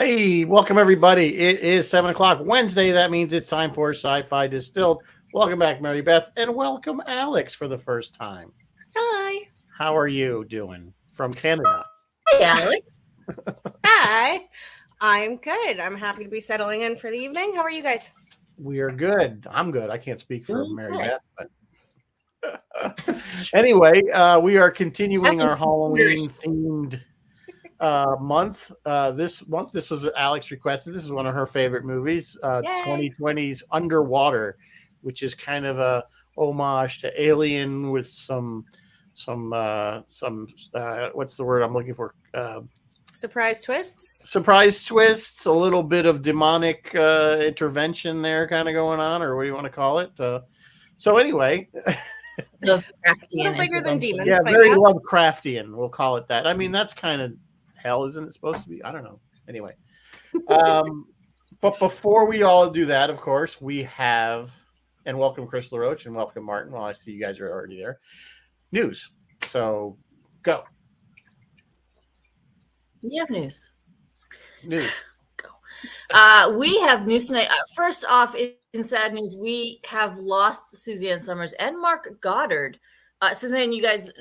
Hey, welcome everybody. It is 7 o'clock Wednesday. That means it's time for Sci-Fi Distilled. Welcome back, Mary Beth, and welcome Alex for the first time. Hi. How are you doing from Canada? Hey, Alex. Hi. I'm good. I'm happy to be settling in for the evening. How are you guys? We are good. I'm good. I can't speak for Doing Mary good. Beth, but anyway, we are continuing our Halloween themed month. This was Alex requested. This is one of her favorite movies. Yay. 2020's Underwater, which is kind of a homage to Alien with some what's the word I'm looking for? Surprise twists. Surprise twists, a little bit of demonic intervention there, kind of going on, or what do you want to call it? So anyway. Lovecraftian bigger than demons. Yeah, but very yeah. Lovecraftian. We'll call it that. I mean, that's kind of hell, isn't it supposed to be? I don't know. Anyway, but before we all do that, of course, we have and welcome Chris LaRoche and welcome Martin. Well, I see you guys are already there. News. So go. You have news. News. We have news tonight. First off, in sad news, we have lost Suzanne Summers and Mark Goddard. Suzanne, you guys,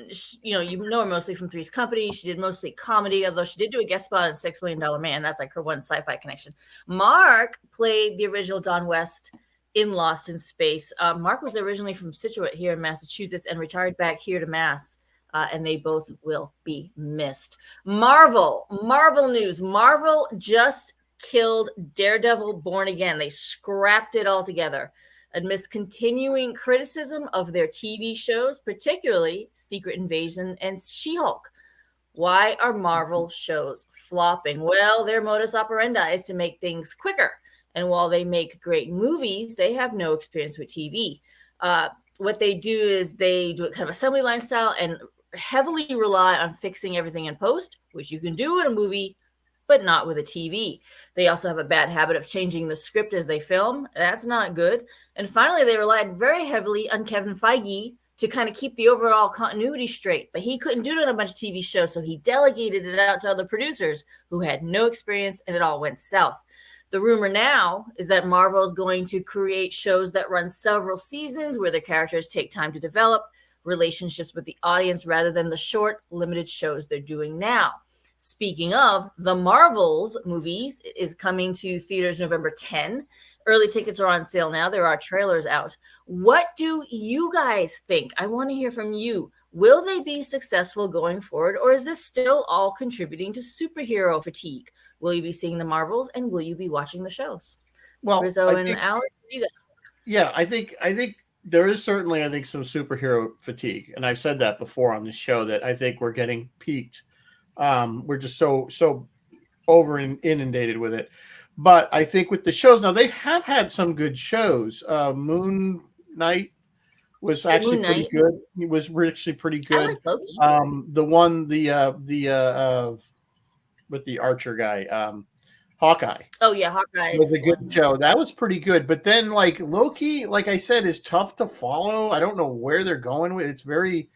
you know her mostly from Three's Company. She did mostly comedy, although she did do a guest spot on $6 Million Man. That's like her one sci-fi connection. Mark played the original Don West in Lost in Space. Mark was originally from Scituate here in Massachusetts and retired back here to Mass. And they both will be missed. Marvel news. Marvel just killed Daredevil Born Again. They scrapped it all together amidst continuing criticism of their TV shows, particularly Secret Invasion and She-Hulk. Why are Marvel shows flopping? Well, their modus operandi is to make things quicker. And while they make great movies, they have no experience with TV. What they do is they do it kind of assembly line style and heavily rely on fixing everything in post, which you can do in a movie, but not with a TV. They also have a bad habit of changing the script as they film. That's not good. And finally, they relied very heavily on Kevin Feige to kind of keep the overall continuity straight. But he couldn't do it on a bunch of TV shows, so he delegated it out to other producers who had no experience, and it all went south. The rumor now is that Marvel is going to create shows that run several seasons where the characters take time to develop relationships with the audience rather than the short, limited shows they're doing now. Speaking of, the Marvels movies is coming to theaters November 10. Early tickets are on sale now. There are trailers out. What do you guys think? I want to hear from you. Will they be successful going forward, or is this still all contributing to superhero fatigue? Will you be seeing the Marvels, and will you be watching the shows? Well, Rizzo and Alex, what do you guys think? Yeah, I think there is certainly, I think, some superhero fatigue, and I've said that before on the show that I think we're getting peaked. We're just so over inundated with it. But I think with the shows now, they have had some good shows. Moon Knight was actually pretty good. It was actually pretty good. I like Loki. The one with the archer guy, Hawkeye. Oh yeah, Hawkeye was a good show. That was pretty good. But then, like Loki, like I said, is tough to follow. I don't know where they're going with. It's very,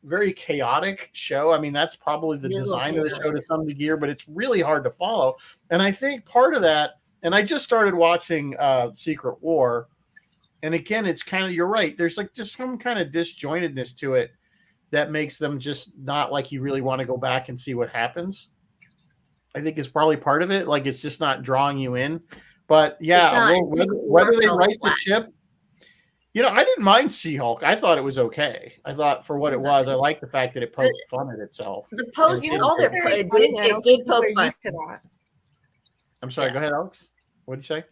very chaotic show. I mean, that's probably the design of the show to some degree, but it's really hard to follow. And I think part of that. And I just started watching Secret War, and again, it's kind of, you're right. There's like just some kind of disjointedness to it that makes them just not like you really want to go back and see what happens. I think is probably part of it. Like it's just not drawing you in. But yeah, whether they write the ship, I didn't mind She-Hulk. I thought it was okay. I thought for what it was, I liked the fact that it poked fun at itself. The post, it did poke fun. I'm sorry. Go ahead, Alex. What did you say?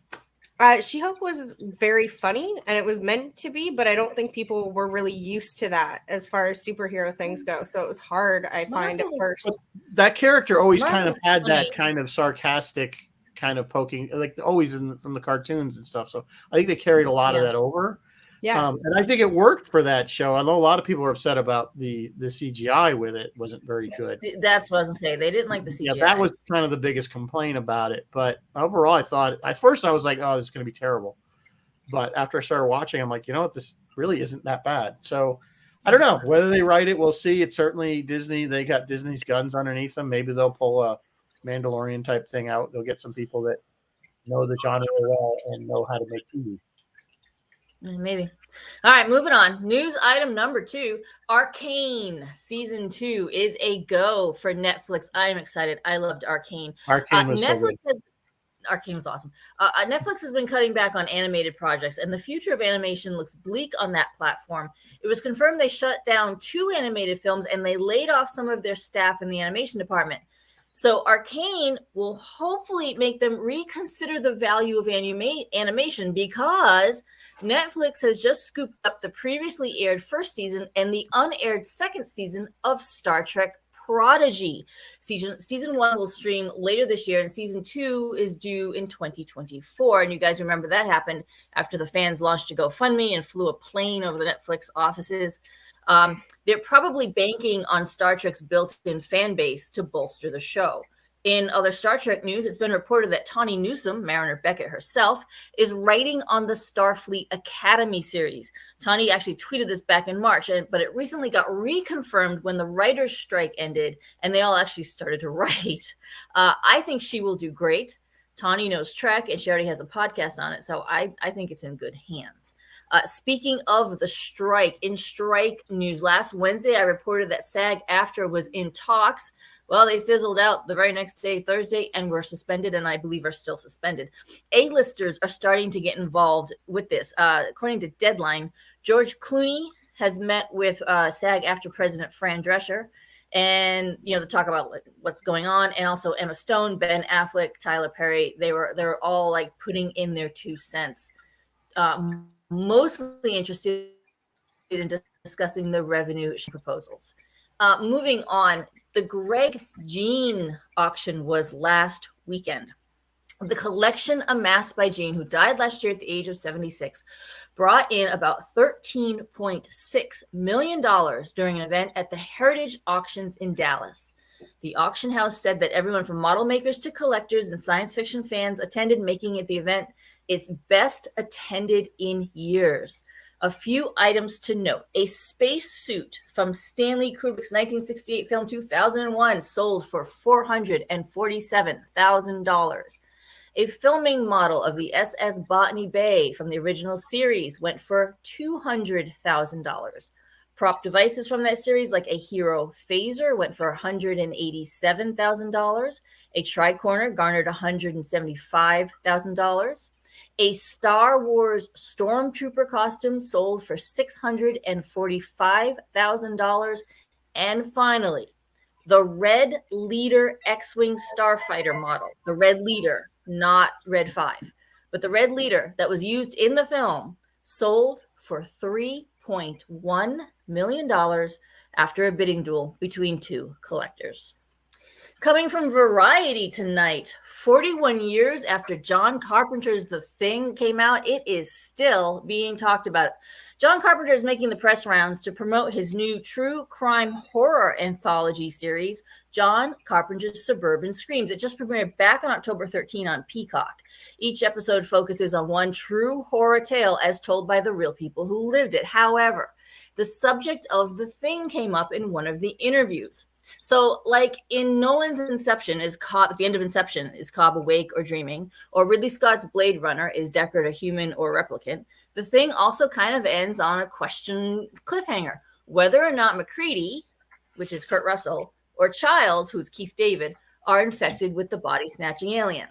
She-Hulk was very funny, and it was meant to be, but I don't think people were really used to that as far as superhero things go. So it was hard, I find, at first. But that character always kind of had that kind of sarcastic kind of poking, like always from the cartoons and stuff. So I think they carried a lot of that over. Yeah. And I think it worked for that show. Although a lot of people are upset about the CGI with it wasn't very good. That's what I was going to say. They didn't like the CGI. Yeah, that was kind of the biggest complaint about it. But overall, I thought at first I was like, oh, this is going to be terrible. But after I started watching, I'm like, you know what? This really isn't that bad. So I don't know whether they write it. We'll see. It's certainly Disney. They got Disney's guns underneath them. Maybe they'll pull Mandalorian type thing out. They'll get some people that know the genre well and know how to make TV. Maybe. All right, moving on. News item number 2. Arcane season 2 is a go for Netflix. I am excited. I loved Arcane. Arcane was so good. Arcane was awesome. Netflix has been cutting back on animated projects, and the future of animation looks bleak on that platform. It was confirmed they shut down 2 animated films, and they laid off some of their staff in the animation department. So Arcane will hopefully make them reconsider the value of animation, because Netflix has just scooped up the previously aired first season and the unaired second season of Star Trek Prodigy. Season 1 will stream later this year, and season 2 is due in 2024. And you guys remember that happened after the fans launched a GoFundMe and flew a plane over the Netflix offices. They're probably banking on Star Trek's built-in fan base to bolster the show. In other Star Trek news, it's been reported that Tawny Newsome, Mariner Beckett herself, is writing on the Starfleet Academy series. Tawny actually tweeted this back in March, but it recently got reconfirmed when the writer's strike ended, and they all actually started to write. I think she will do great. Tawny knows Trek, and she already has a podcast on it, so I think it's in good hands. Speaking of the strike, in strike news, last Wednesday I reported that SAG-AFTRA was in talks. Well, they fizzled out the very next day, Thursday, and were suspended, and I believe are still suspended. A-listers are starting to get involved with this. According to Deadline, George Clooney has met with SAG-AFTRA president Fran Drescher, and to talk about what's going on, and also Emma Stone, Ben Affleck, Tyler Perry. They're all like putting in their 2 cents. Mostly interested in discussing the revenue proposals. Moving on, the Greg Jean auction was last weekend. The collection amassed by Jean, who died last year at the age of 76, brought in about $13.6 million during an event at the Heritage Auctions in Dallas. The auction house said that everyone from model makers to collectors and science fiction fans attended, making it the event its best attended in years. A few items to note. A space suit from Stanley Kubrick's 1968 film 2001 sold for $447,000. A filming model of the SS Botany Bay from the original series went for $200,000. Prop devices from that series, like a Hero phaser, went for $187,000. A tricorner garnered $175,000. A Star Wars Stormtrooper costume sold for $645,000. And finally, the Red Leader X-Wing Starfighter model, the Red Leader, not Red 5, but the Red Leader that was used in the film, sold for $3.1 million after a bidding duel between 2 collectors. Coming from Variety tonight, 41 years after John Carpenter's The Thing came out, it is still being talked about. John Carpenter is making the press rounds to promote his new true crime horror anthology series, John Carpenter's Suburban Screams. It just premiered back on October 13 on Peacock. Each episode focuses on one true horror tale as told by the real people who lived it. However, the subject of The Thing came up in one of the interviews. So, like in Nolan's Inception, at the end of Inception, is Cobb awake or dreaming? Or Ridley Scott's Blade Runner, is Deckard a human or a replicant? The Thing also kind of ends on a question cliffhanger. Whether or not MacReady, which is Kurt Russell, or Childs, who's Keith David, are infected with the body-snatching alien.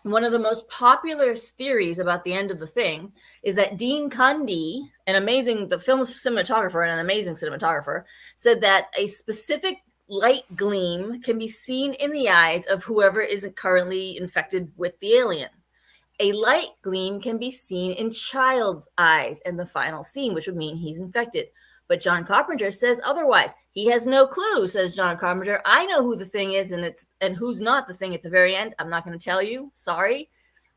One of the most popular theories about the end of The Thing is that Dean Cundey, the film's cinematographer and an amazing cinematographer, said that a specific light gleam can be seen in the eyes of whoever isn't currently infected with the alien. A light gleam can be seen in Child's eyes in the final scene, which would mean he's infected. But John Carpenter says otherwise. He has no clue, says John Carpenter. I know who the Thing is and who's not the Thing at the very end. I'm not going to tell you. Sorry.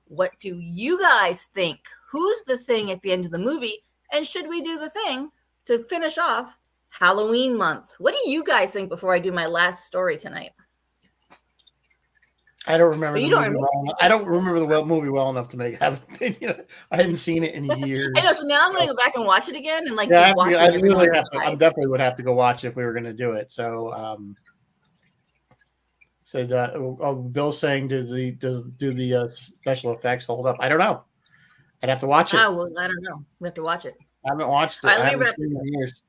What do you guys think? Who's the Thing at the end of the movie? And should we do The Thing to finish off Halloween month? What do you guys think before I do my last story tonight? I don't remember the movie well enough. I don't remember the movie well enough to have an opinion. I hadn't seen it in years. I know, so now I'm going to go back and watch it again and watch it. I definitely would have to go watch it if we were going to do it. So, Said, Bill's saying, do the special effects hold up? I don't know. I'd have to watch it. Well, I don't know. We have to watch it. I haven't watched it. All right, I haven't seen it in years.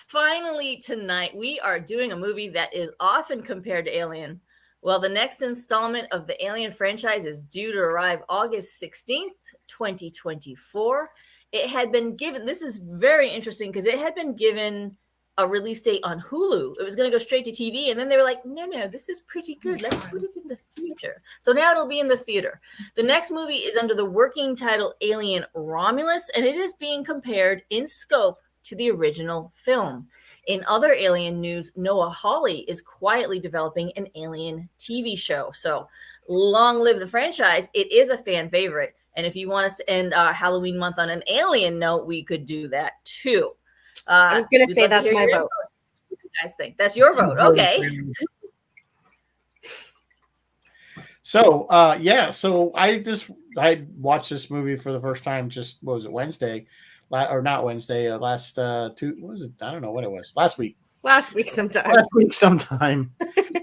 Finally, tonight, we are doing a movie that is often compared to Alien. Well, the next installment of the Alien franchise is due to arrive August 16th, 2024. It had been given, this is very interesting because it had been given a release date on Hulu. It was going to go straight to TV, and then they were like, no, this is pretty good. Let's put it in the theater. So now it'll be in the theater. The next movie is under the working title Alien Romulus, and it is being compared in scope to the original film. In other Alien news, Noah Hawley is quietly developing an Alien TV show. So long live the franchise. It is a fan favorite. And if you want us to end Halloween month on an Alien note, we could do that too. I was going to say that's my vote. What do you guys think? That's your vote. Okay. So, so I watched this movie for the first time just, what was it, Wednesday? Or not Wednesday, last what was it? I don't know what it was. Last week sometime.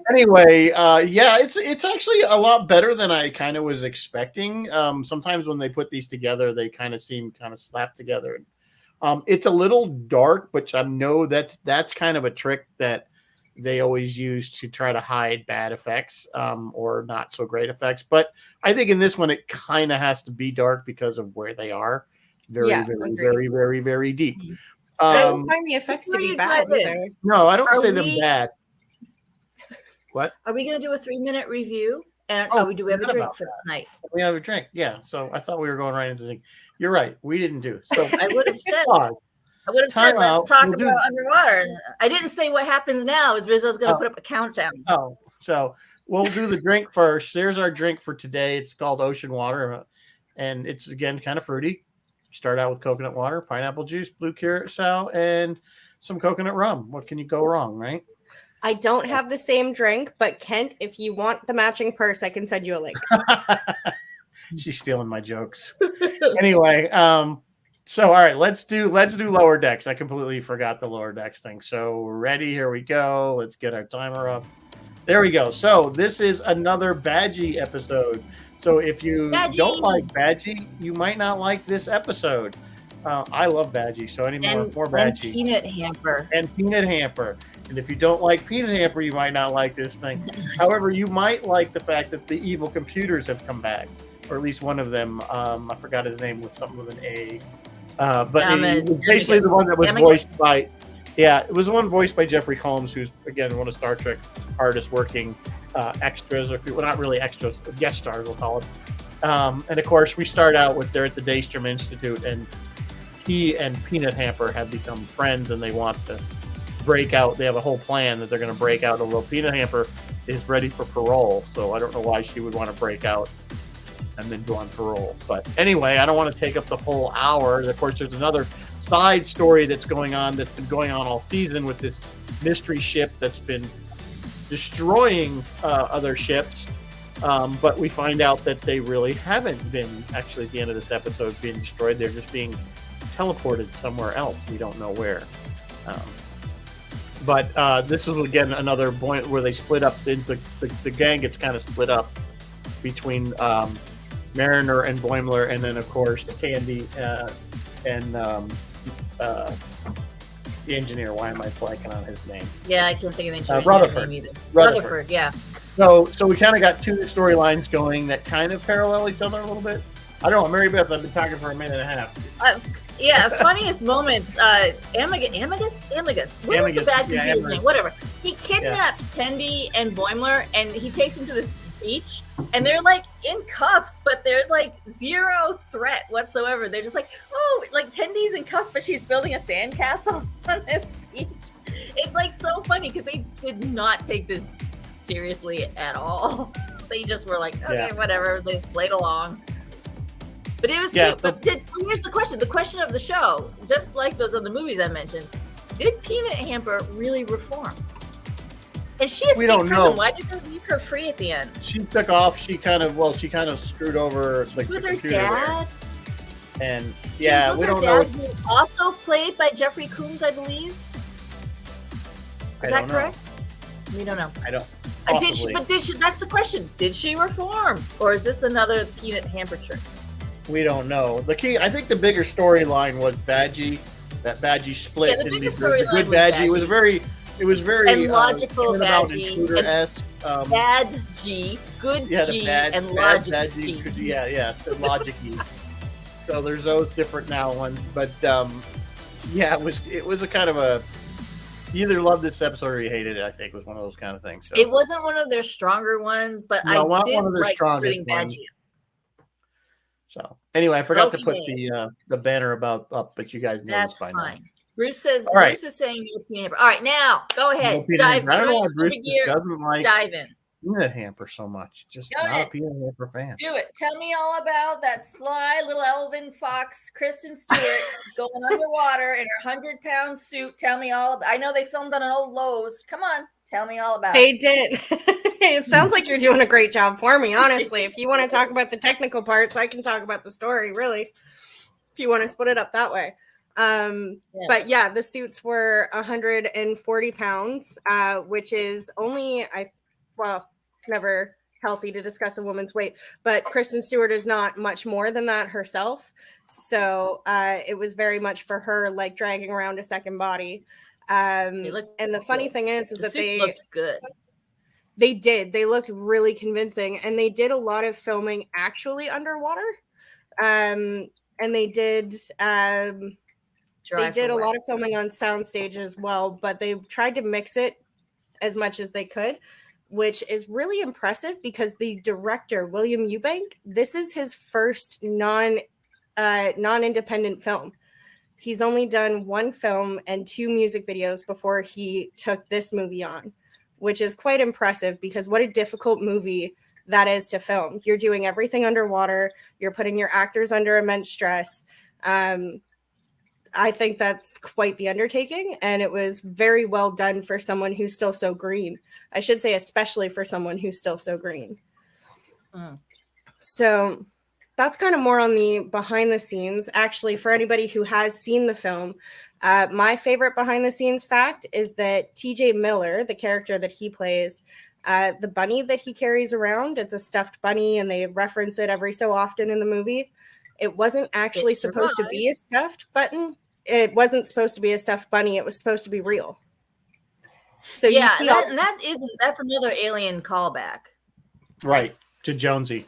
Anyway, it's actually a lot better than I kind of was expecting. Sometimes when they put these together, they kind of seem kind of slapped together. It's a little dark, but I know that's kind of a trick that they always use to try to hide bad effects or not so great effects. But I think in this one, it kind of has to be dark because of where they are. Very deep. I don't find the effects to be bad either. No, I don't say them bad. What? Are we going to do a 3-minute review? And do we have a drink for tonight? We have a drink, yeah. So I thought we were going right into the thing. You're right. We didn't do. So I would have said, let's talk about underwater. I didn't say what happens now is Rizzo's going to put up a countdown. Oh, so we'll do the drink first. There's our drink for today. It's called Ocean Water, and it's, again, kind of fruity. Start out with coconut water, pineapple juice, blue curacao, and some coconut rum. What can you go wrong, right? I don't have the same drink, but Kent, if you want the matching purse, I can send you a link. She's stealing my jokes. Anyway, so all right, let's do lower decks. I completely forgot the lower decks thing. So we're ready. Here we go. Let's get our timer up. There we go. So this is another Badgie episode. So if you don't like Badgie, you might not like this episode. I love Badgie, so more Badgie. And Peanut Hamper. And if you don't like Peanut Hamper, you might not like this thing. However, you might like the fact that the evil computers have come back, or at least one of them. I forgot his name, with something with an A. But it was basically the one that was voiced by... Yeah, it was the one voiced by Jeffrey Combs, who's, again, one of Star Trek's hardest working extras, or not really extras, guest stars, we'll call it. And of course, we start out with they're at the Daystrom Institute, and he and Peanut Hamper have become friends, and they want to break out. They have a whole plan that they're going to break out. Although Peanut Hamper is ready for parole, so I don't know why she would want to break out and then go on parole. But anyway, I don't want to take up the whole hour. Of course, there's another side story that's going on, that's been going on all season, with this mystery ship that's been destroying other ships. But we find out that they really haven't been, actually, at the end of this episode, being destroyed. They're just being teleported somewhere else. We don't know where. But this is, again, another point where they split up. The gang gets kind of split up between Mariner and Boimler, and then, of course, Candy and the engineer. Why am I blanking on his name? Yeah, I can't think of the engineer's name either. Rutherford, yeah. So we kind of got two storylines going that kind of parallel each other a little bit. I don't know, Mary Beth, I've been talking for a minute and a half. Yeah, funniest moments. Amagus? What was the bad computer's name? Whatever. He kidnaps Tendi and Boimler, and he takes them to this beach, and they're like in cuffs, but there's like zero threat whatsoever. They're just like, oh, like Tendi's in cuffs, but she's building a sandcastle on this beach. It's like so funny because they did not take this seriously at all. They just were like, okay, whatever. They just played along. But it was cute. But here's the question. The question of the show, just like those other movies I mentioned, did Peanut Hamper really reform? And she escaped prison. Know. Why did they leave her free at the end? She took off. She kind of screwed over like with her dad. There. And we don't know. Also played by Jeffrey Combs, I believe. Is that correct? We don't know. I don't. Did she? That's the question. Did she reform, or is this another peanut hamper trick? We don't know. I think the bigger storyline was Badgie. That Badgie split. Yeah, the the storyline good Badgie. It was very and logical Badgie. Bad G, good G, and logic G. Yeah, the logic G. So there's those different now ones, but yeah, it was a kind of a. You either loved this episode or you hated it. I think was one of those kind of things. So. It wasn't one of their stronger ones, but I did like splitting Badgie. So anyway, I forgot to put the banner up, but you guys know that's fine. Now. Bruce says. All right. Bruce is saying no peanut hamper. All right, now go ahead. Dive. I don't know why Bruce doesn't like dive in. Peanut hamper so much. Just not a peanut hamper fan. Do it. Tell me all about that sly little elven fox, Kristen Stewart, going underwater in her 100-pound suit. Tell me all about. I know they filmed on an old Lowe's. Come on, tell me all about. They did. It sounds like you're doing a great job for me, honestly. If you want to talk about the technical parts, I can talk about the story. Really, if you want to split it up that way. But yeah, the suits were 140 pounds, which is only it's never healthy to discuss a woman's weight, but Kristen Stewart is not much more than that herself. So it was very much for her, like dragging around a second body. And the funny thing is that they looked good. They did. They looked really convincing, and they did a lot of filming actually underwater. And they did. They did a lot of filming on soundstage as well, but they tried to mix it as much as they could, which is really impressive because the director, William Eubank, this is his first non-independent film. He's only done one film and 2 music videos before he took this movie on, which is quite impressive because what a difficult movie that is to film. You're doing everything underwater. You're putting your actors under immense stress. I think that's quite the undertaking, and it was very well done for someone who's still so green. I should say especially for someone who's still so green. So that's kind of more on the behind the scenes. Actually, for anybody who has seen the film, my favorite behind the scenes fact is that TJ Miller, the character that he plays, the bunny that he carries around, it's a stuffed bunny, and they reference it every so often in the movie. It wasn't actually supposed to be a stuffed button. It wasn't supposed to be a stuffed bunny. It was supposed to be real. So yeah, you see that's another alien callback. Right. To Jonesy.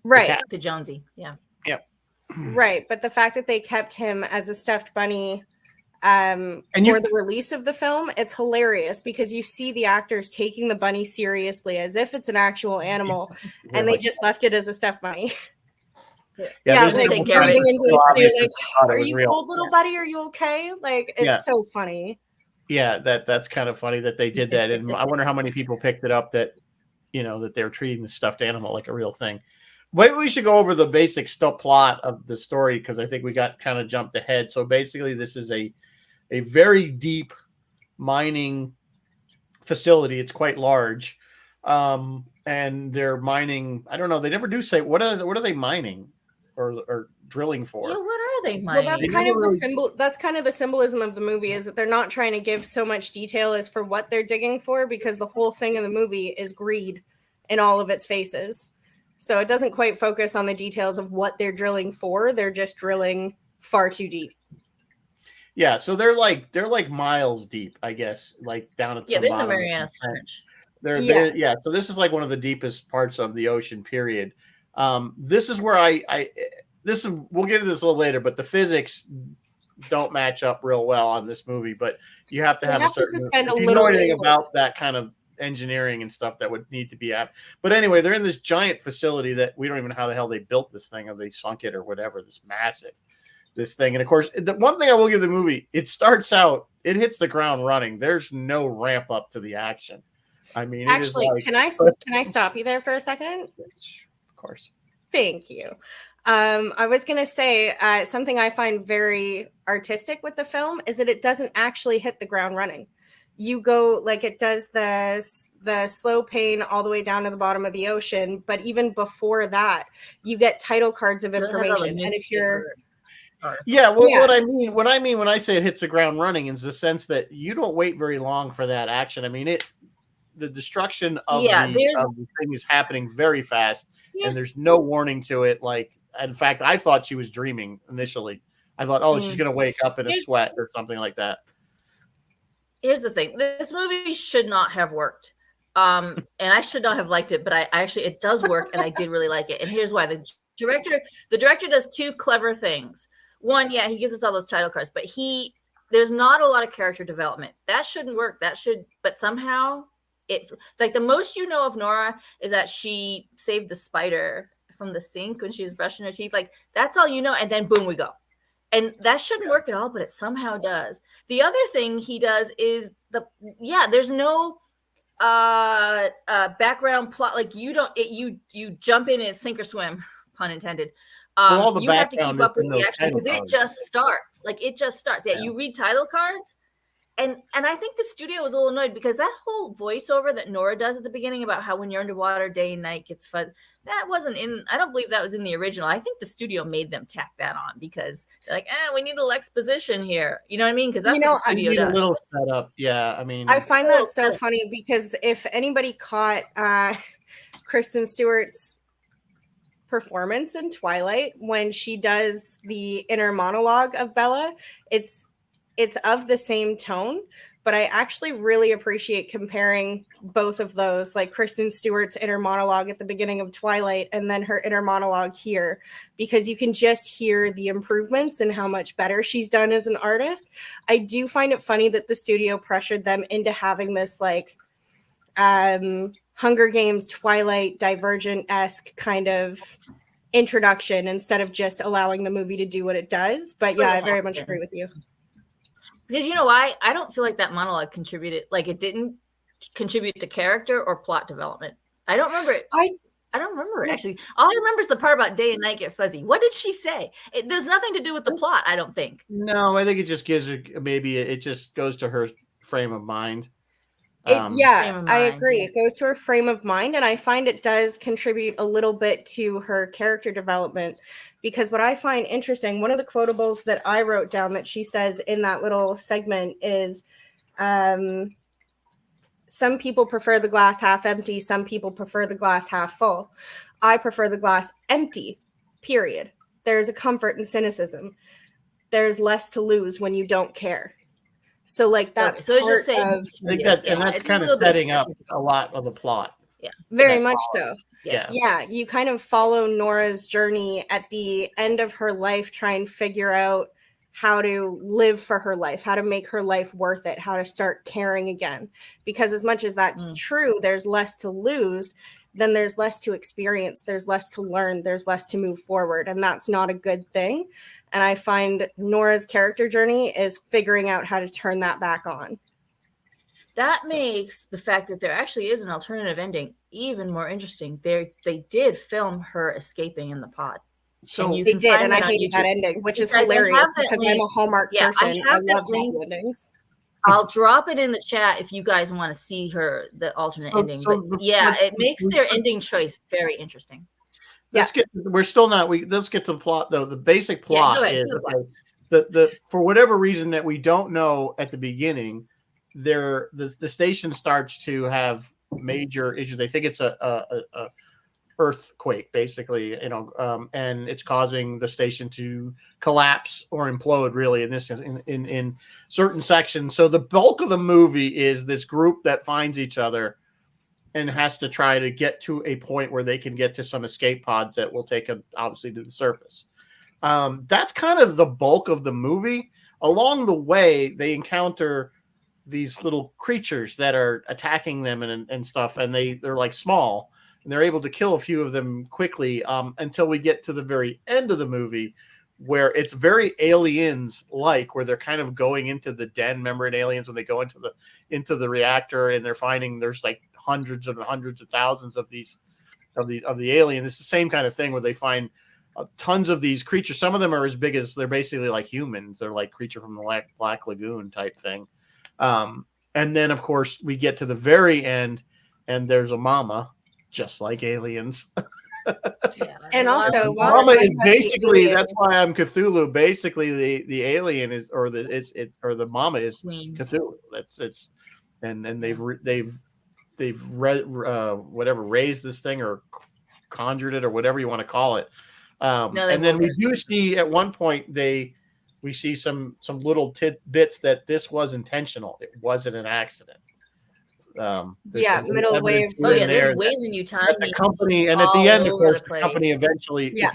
Right. To Jonesy. Yeah. Yep. Right. But the fact that they kept him as a stuffed bunny for the release of the film, it's hilarious because you see the actors taking the bunny seriously as if it's an actual animal, and they just left it as a stuffed bunny. Yeah, like, take care of it. Are you cold, little buddy? Are you okay? Like, it's so funny. Yeah, that's kind of funny that they did that, and I wonder how many people picked it up that that they were treating the stuffed animal like a real thing. Maybe we should go over the basic plot of the story because I think we got kind of jumped ahead. So basically, this is a very deep mining facility. It's quite large, and they're mining. I don't know. They never do say what are they mining or drilling for. Yeah, what are they mining? Well, that's kind of the symbol. That's kind of the symbolism of the movie is that they're not trying to give so much detail as for what they're digging for because the whole thing of the movie is greed in all of its faces. So it doesn't quite focus on the details of what they're drilling for. They're just drilling far too deep. Yeah, so they're like miles deep, I guess, like down at the bottom. Yeah, they're in the Marianas Trench. So this is like one of the deepest parts of the ocean. Period. This is where we'll get into this a little later, but the physics don't match up real well on this movie. But you have to have if you know anything about that kind of engineering and stuff that would need to be at. But anyway, they're in this giant facility that we don't even know how the hell they built this thing or they sunk it or whatever. This thing. And of course, the one thing I will give the movie, it starts out, it hits the ground running. There's no ramp up to the action. I mean, actually, can I stop you there for a second? Of course. Thank you. I was going to say something I find very artistic with the film is that it doesn't actually hit the ground running. You go like it does the slow pain all the way down to the bottom of the ocean. But even before that, you get title cards of information. And if you're what I mean when I say it hits the ground running is the sense that you don't wait very long for that action. I mean, the destruction of the thing is happening very fast, and there's no warning to it. Like, in fact, I thought she was dreaming initially. I thought, oh, she's gonna wake up in a sweat or something like that. Here's the thing: this movie should not have worked, and I should not have liked it. But I actually, it does work, and I did really like it. And here's why: the director does two clever things. One, yeah, he gives us all those title cards, but there's not a lot of character development. That shouldn't work. But somehow it, like, the most you know of Nora is that she saved the spider from the sink when she was brushing her teeth. Like, that's all you know. And then boom, we go. And that shouldn't work at all, but it somehow does. The other thing he does is there's no background plot. Like, you jump in and sink or swim, pun intended. You have to keep up with the action because it just starts. Yeah, you read title cards, and I think the studio was a little annoyed because that whole voiceover that Nora does at the beginning about how when you're underwater, day and night gets fun. That wasn't in. I don't believe that was in the original. I think the studio made them tack that on because they're like, we need a little exposition here. You know what I mean? Because that's what the studio does. A little setup. Yeah, I mean, I find that so funny because if anybody caught Kristen Stewart's performance in Twilight when she does the inner monologue of Bella, it's of the same tone, but I actually really appreciate comparing both of those, like Kristen Stewart's inner monologue at the beginning of Twilight and then her inner monologue here, because you can just hear the improvements and how much better she's done as an artist. I do find it funny that the studio pressured them into having this like Hunger Games, Twilight, Divergent-esque kind of introduction instead of just allowing the movie to do what it does. But yeah, I very much agree with you. Because you know why? I don't feel like that monologue contributed, like it didn't contribute to character or plot development. I don't remember it. I don't remember it, actually. All I remember is the part about day and night get fuzzy. What did she say? There's nothing to do with the plot, I don't think. No, I think it just gives her, maybe it just goes to her frame of mind. I agree. It goes to her frame of mind, and I find it does contribute a little bit to her character development, because what I find interesting, one of the quotables that I wrote down that she says in that little segment is, some people prefer the glass half empty, some people prefer the glass half full. I prefer the glass empty, period. There's a comfort in cynicism. There's less to lose when you don't care. So like that's so it's just saying, I think that's kind of setting up a lot of the plot. Yeah, very much so. Yeah, you kind of follow Nora's journey at the end of her life, try and figure out how to live for her life, how to make her life worth it, how to start caring again. Because as much as that's true, there's less to lose, then there's less to experience, there's less to learn, there's less to move forward, and that's not a good thing. And I find Nora's character journey is figuring out how to turn that back on. That makes the fact that there actually is an alternative ending even more interesting. They did film her escaping in the pod. So you can did, and I hated that ending, which is hilarious because I'm a Hallmark person. I love happy endings. I'll drop it in the chat if you guys want to see the alternate ending. But yeah, it makes their ending choice very interesting. Let's get to the plot though. The basic plot is the for whatever reason that we don't know at the beginning, the station starts to have major issues. They think it's a earthquake, basically, and it's causing the station to collapse or implode, really, in this in certain sections. So the bulk of the movie is this group that finds each other and has to try to get to a point where they can get to some escape pods that will take them, obviously, to the surface. That's kind of the bulk of the movie. Along the way, they encounter these little creatures that are attacking them and stuff, and they're like small, and they're able to kill a few of them quickly until we get to the very end of the movie, where it's very Aliens-like, where they're kind of going into the den. Remember in Aliens when they go into the reactor and they're finding there's like hundreds of thousands of the alien. It's the same kind of thing where they find tons of these creatures. Some of them are as big as, they're basically like humans. They're like Creature from the Black Lagoon type thing. And then of course we get to the very end and there's a mama, just like Aliens. And also Mama is basically, that's why I'm Cthulhu. Basically the alien is, or the mama is Queen. Cthulhu. And they've raised this thing or conjured it or whatever you want to call it. No, and then we do see at one point we see some little tidbits that this was intentional. It wasn't an accident. Middle wave. Oh yeah, there's Weyland-Yutani. At the company, and at the end, of course, the company eventually. If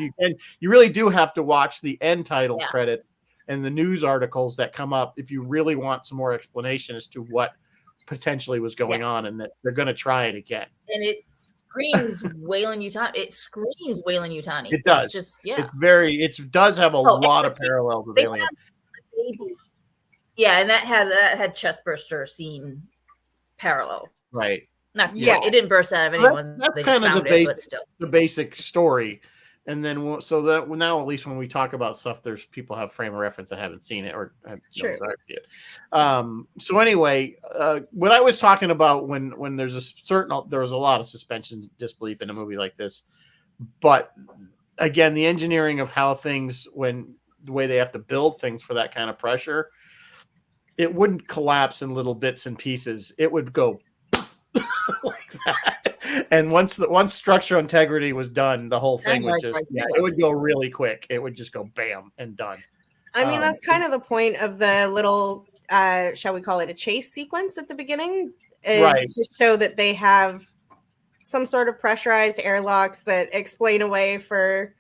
you really do have to watch the end title credit and the news articles that come up if you really want some more explanation as to what potentially was going on, and that they're going to try it again. And it screams Weyland-Yutani. It screams Weyland-Yutani. It does. It's just it does have a lot of parallels with Alien. Yeah, and that had chestburster scene parallel. Right. It didn't burst out of anyone. That's kind of the basic story. And then, so that now, at least when we talk about stuff, there's people have frame of reference that haven't seen it or have no desire to see it. So anyway, what I was talking about when there was a lot of suspension of disbelief in a movie like this, but again, the engineering of how things, the way they have to build things for that kind of pressure, it wouldn't collapse in little bits and pieces. It would go like that. And once structural integrity was done, the whole thing would just it would go really quick. It would just go bam and done. I mean, that's kind of the point of the little shall we call it a chase sequence at the beginning, is to show that they have some sort of pressurized airlocks that explain away for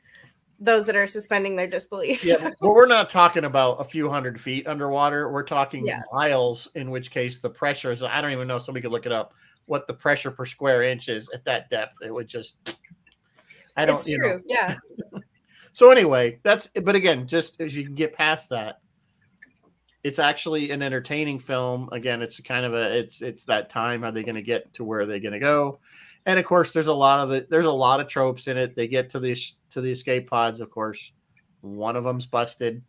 those that are suspending their disbelief. Yeah, well, we're not talking about a few hundred feet underwater. We're talking miles, in which case the pressure is, I don't even know, somebody could look it up, what the pressure per square inch is at that depth. It would just, it's true. Yeah. So anyway, but again, just as you can get past that, it's actually an entertaining film. Again, it's kind of it's that time. Are they going to get to where they're going to go? And of course, there's a lot of tropes in it. They get to the escape pods. Of course, one of them's busted.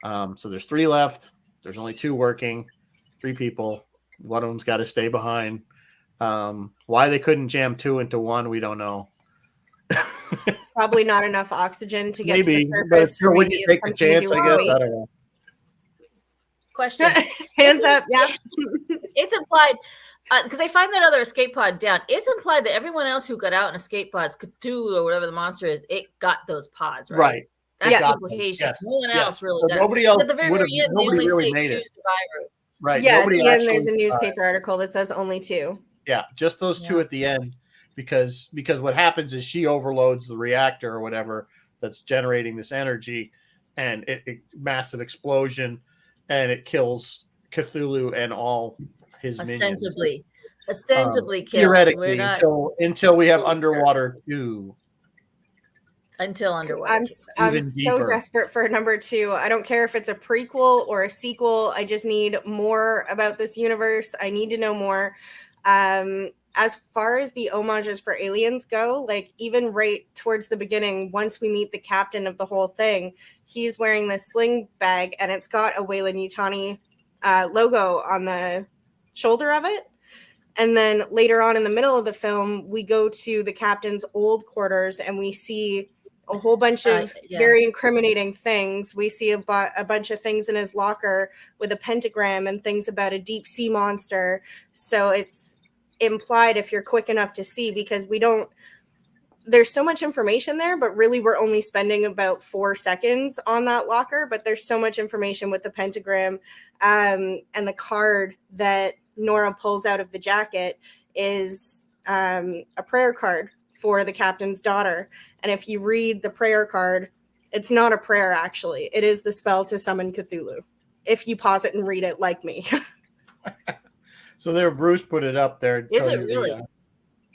So there's 3 left. There's only 2 working. 3 people. One of them's got to stay behind. Why they couldn't jam 2 into 1, we don't know. Probably not enough oxygen to get to the surface. But would you take the chance? I guess I don't know. Question. Hands up. Yeah. It's implied. Because I find that other escape pod down. It's implied that everyone else who got out in escape pods, Cthulhu or whatever the monster is, it got those pods, right? Right. That's the implication. Yes. No one else really got nobody else. At the very end, they only say 2 survivors. Right. Yeah, at the end, there's a newspaper article that says only 2. Yeah, just those 2 at the end, because what happens is she overloads the reactor or whatever that's generating this energy, and it massive explosion, and it kills Cthulhu and all his minions. Ostensibly kills. Theoretically, until we have Underwater 2. Until Underwater. I'm so desperate for number 2. I don't care if it's a prequel or a sequel. I just need more about this universe. I need to know more. As far as the homages for aliens go, like even right towards the beginning, once we meet the captain of the whole thing, he's wearing this sling bag and it's got a Weyland-Yutani logo on the shoulder of it. And then later on in the middle of the film, we go to the captain's old quarters and we see a whole bunch of very incriminating things. We see a bunch of things in his locker with a pentagram and things about a deep sea monster. So it's implied, if you're quick enough to see, because there's so much information there, but really we're only spending about 4 seconds on that locker, but there's so much information with the pentagram, and the card that Nora pulls out of the jacket is a prayer card for the captain's daughter. And if you read the prayer card, it's not a prayer, actually. It is the spell to summon Cthulhu, if you pause it and read it like me. So there, Bruce put it up there. Is it really?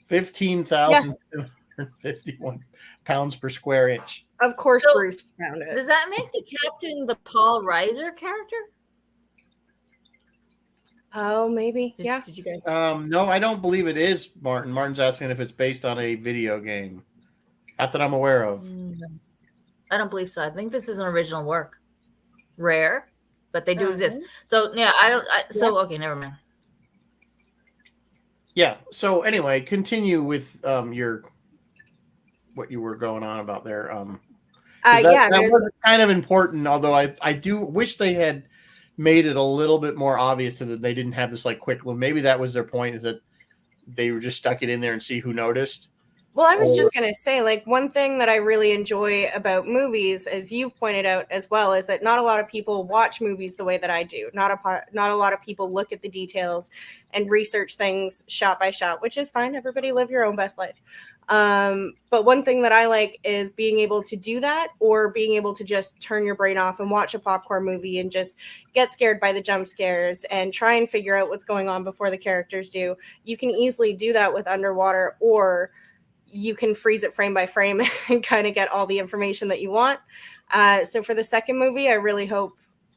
15,751 pounds per square inch. Of course, so, Bruce found it. Does that make the captain the Paul Reiser character? Oh, maybe. Did you guys? No, I don't believe it is, Martin. Martin's asking if it's based on a video game. Not that I'm aware of. I don't believe so. I think this is an original work. Rare, but they do exist. So, yeah, okay, never mind. Yeah. So anyway, continue with what you were going on about there. That was kind of important, although I do wish they had made it a little bit more obvious so that they didn't have this like quick. Well, maybe that was their point, is that they were just stuck it in there and see who noticed. Well, I was just going to say, like, one thing that I really enjoy about movies, as you've pointed out as well, is that not a lot of people watch movies the way that I do. Not a lot of people look at the details and research things shot by shot, which is fine. Everybody live your own best life. But one thing that I like is being able to do that, or being able to just turn your brain off and watch a popcorn movie and just get scared by the jump scares and try and figure out what's going on before the characters do. You can easily do that with Underwater, or you can freeze it frame by frame and kind of get all the information that you want. So for the second movie, I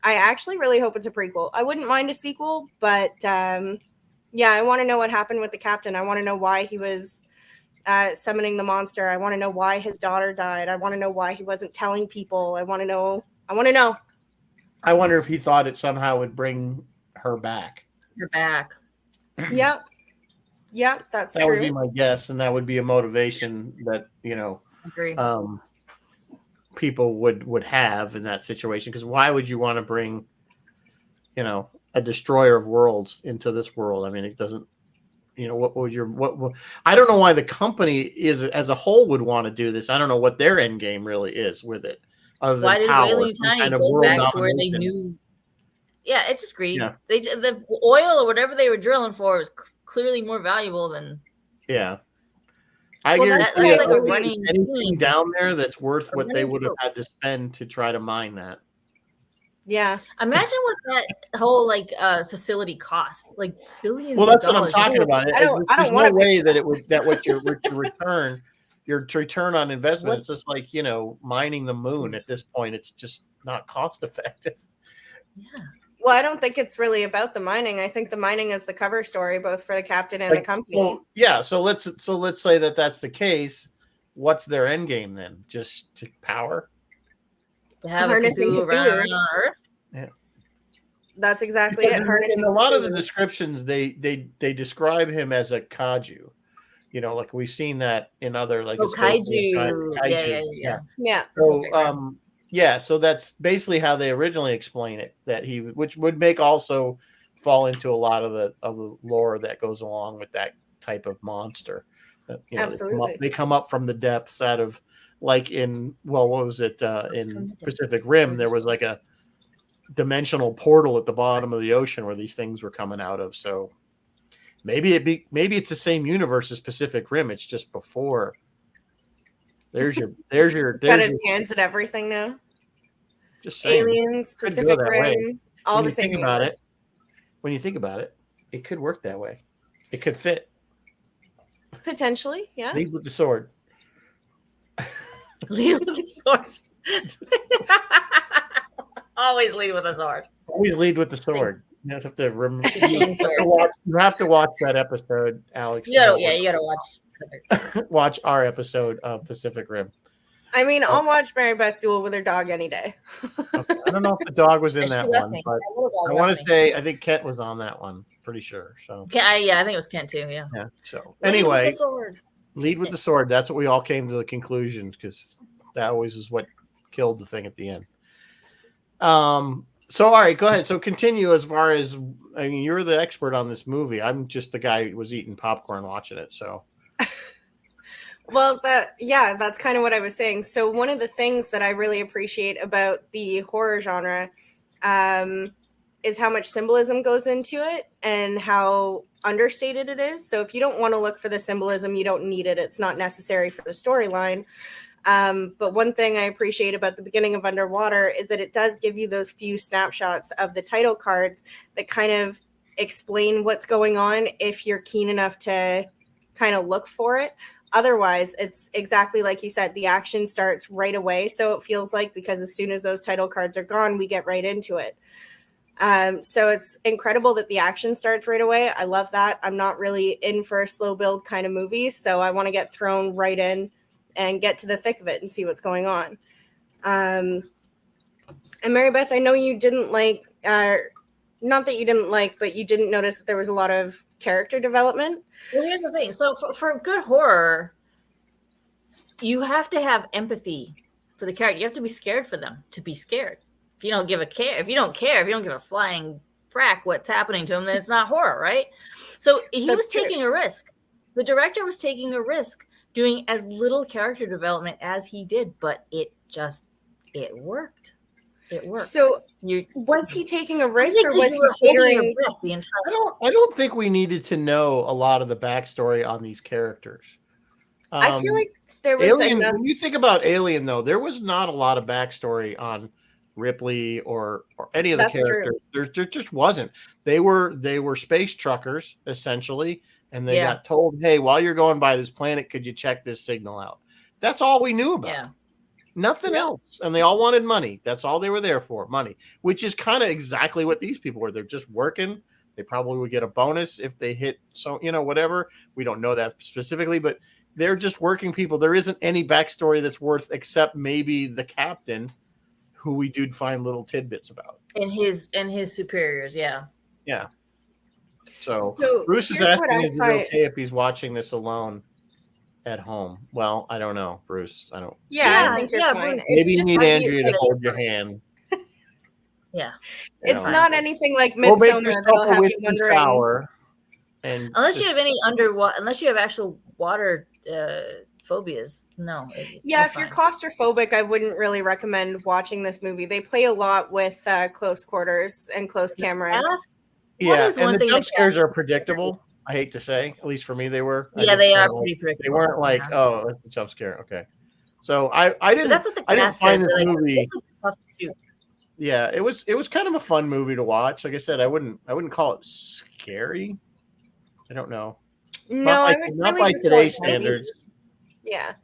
actually really hope it's a prequel. I wouldn't mind a sequel, but I want to know what happened with the captain. I want to know why he was summoning the monster. I want to know why his daughter died. I want to know why he wasn't telling people. I want to know. I wonder if he thought it somehow would bring her back. Yep. Yeah, that's that true. Would be my guess, and that would be a motivation that Agree. People would have in that situation. Because why would you want to bring, a destroyer of worlds into this world? I mean, it doesn't. What I don't know why the company is as a whole would want to do this. I don't know what their end game really is with it. Other why than did power, Wailing Tiny go back to where they knew? Yeah, it's just greed. Yeah. The oil or whatever they were drilling for was clearly more valuable than. Yeah, I guarantee that's like a running anything down there that's worth what they would have had to spend to try to mine that. Yeah, imagine what that whole facility costs, like billions. Well, that's of what I'm talking about. There's no way that your return on investment. It's just like mining the moon. At this point, it's just not cost effective. Yeah. Well, I don't think it's really about the mining. I think the mining is the cover story, both for the captain and the company. Well, yeah. So let's say that that's the case. What's their end game then? Just to power? To have harnessing around on Earth. Yeah, that's exactly it. In a lot of the descriptions, they describe him as a kaiju. Like we've seen that in other kaiju. Yeah. So so that's basically how they originally explain it. Which would make also fall into a lot of the lore that goes along with that type of monster. Absolutely, they come up from the depths out of in Pacific Rim. There was like a dimensional portal at the bottom of the ocean where these things were coming out of. So maybe it's the same universe as Pacific Rim. It's just before. There's got its hands at everything now. Just saying. Aliens, Pacific Rim, all the same universe. When you think about it, it could work that way. It could fit. Potentially, yeah. Lead with the sword. Lead with the sword. Always lead with a sword. Always lead with the sword. You have to remember. You have to watch that episode, Alex. You gotta watch Pacific. Watch our episode of Pacific Rim. I mean, I'll watch Mary Beth duel with her dog any day. Okay. I don't know if the dog was in that one, but I want to say I think Kent was on that one. Pretty sure. So I think it was Kent too. Yeah. Yeah. So anyway, lead with the sword. That's what we all came to the conclusion, because that always is what killed the thing at the end. So all right, go ahead. So continue as far as you're the expert on this movie. I'm just the guy who was eating popcorn watching it. So. Well, that's kind of what I was saying. So one of the things that I really appreciate about the horror genre is how much symbolism goes into it and how understated it is. So if you don't want to look for the symbolism, you don't need it. It's not necessary for the storyline. But one thing I appreciate about the beginning of Underwater is that it does give you those few snapshots of the title cards that kind of explain what's going on if you're keen enough to kind of look for it. Otherwise, it's exactly like you said, the action starts right away. So it feels like, because as soon as those title cards are gone, we get right into it. So it's incredible that the action starts right away. I love that. I'm not really in for a slow build kind of movie, so I want to get thrown right in and get to the thick of it and see what's going on. And Mary Beth, I know you didn't like, not that you didn't like, but you didn't notice that there was a lot of character development. Well, here's the thing. So for good horror, you have to have empathy for the character. You have to be scared for them to be scared. If you don't give a flying frack what's happening to him, then it's not horror, right? So he was taking a risk. The director was taking a risk doing as little character development as he did, but it worked. It worked. So was he taking a risk, or was he holding your breath the entire I don't think we needed to know a lot of the backstory on these characters. I feel like there was Alien. When you think about Alien, though, there was not a lot of backstory on Ripley or any of the characters. There just wasn't. They were space truckers essentially, and they got told, "Hey, while you're going by this planet, could you check this signal out?" That's all we knew about. Yeah. Nothing else. And they all wanted money. That's all they were there for, money, which is kind of exactly what these people were. They're just working. They probably would get a bonus if they hit whatever. We don't know that specifically, but they're just working people. There isn't any backstory that's worth, except maybe the captain, who we do find little tidbits about. And his superiors, yeah. Yeah. So Bruce is asking, is it okay if he's watching this alone at home? Well, I don't know, Bruce. I don't. Yeah, I think you're fine. Maybe you need Andrea to hold your hand. Yeah, it's not anything like Midsummer that'll have you wondering. Sour, and unless you have any unless you have actual water phobias, no. Yeah, if you're claustrophobic, I wouldn't really recommend watching this movie. They play a lot with close quarters and close cameras. Yeah, and the jump scares are predictable. I hate to say, at least for me, they were. Yeah, they are pretty predictable. They weren't like, oh, it's a jump scare. Okay, so I didn't. But that's what the cast says. This movie. This was tough to shoot. Yeah, it was kind of a fun movie to watch. Like I said, I wouldn't call it scary. I don't know. No, I would not really by just today's standards. Yeah.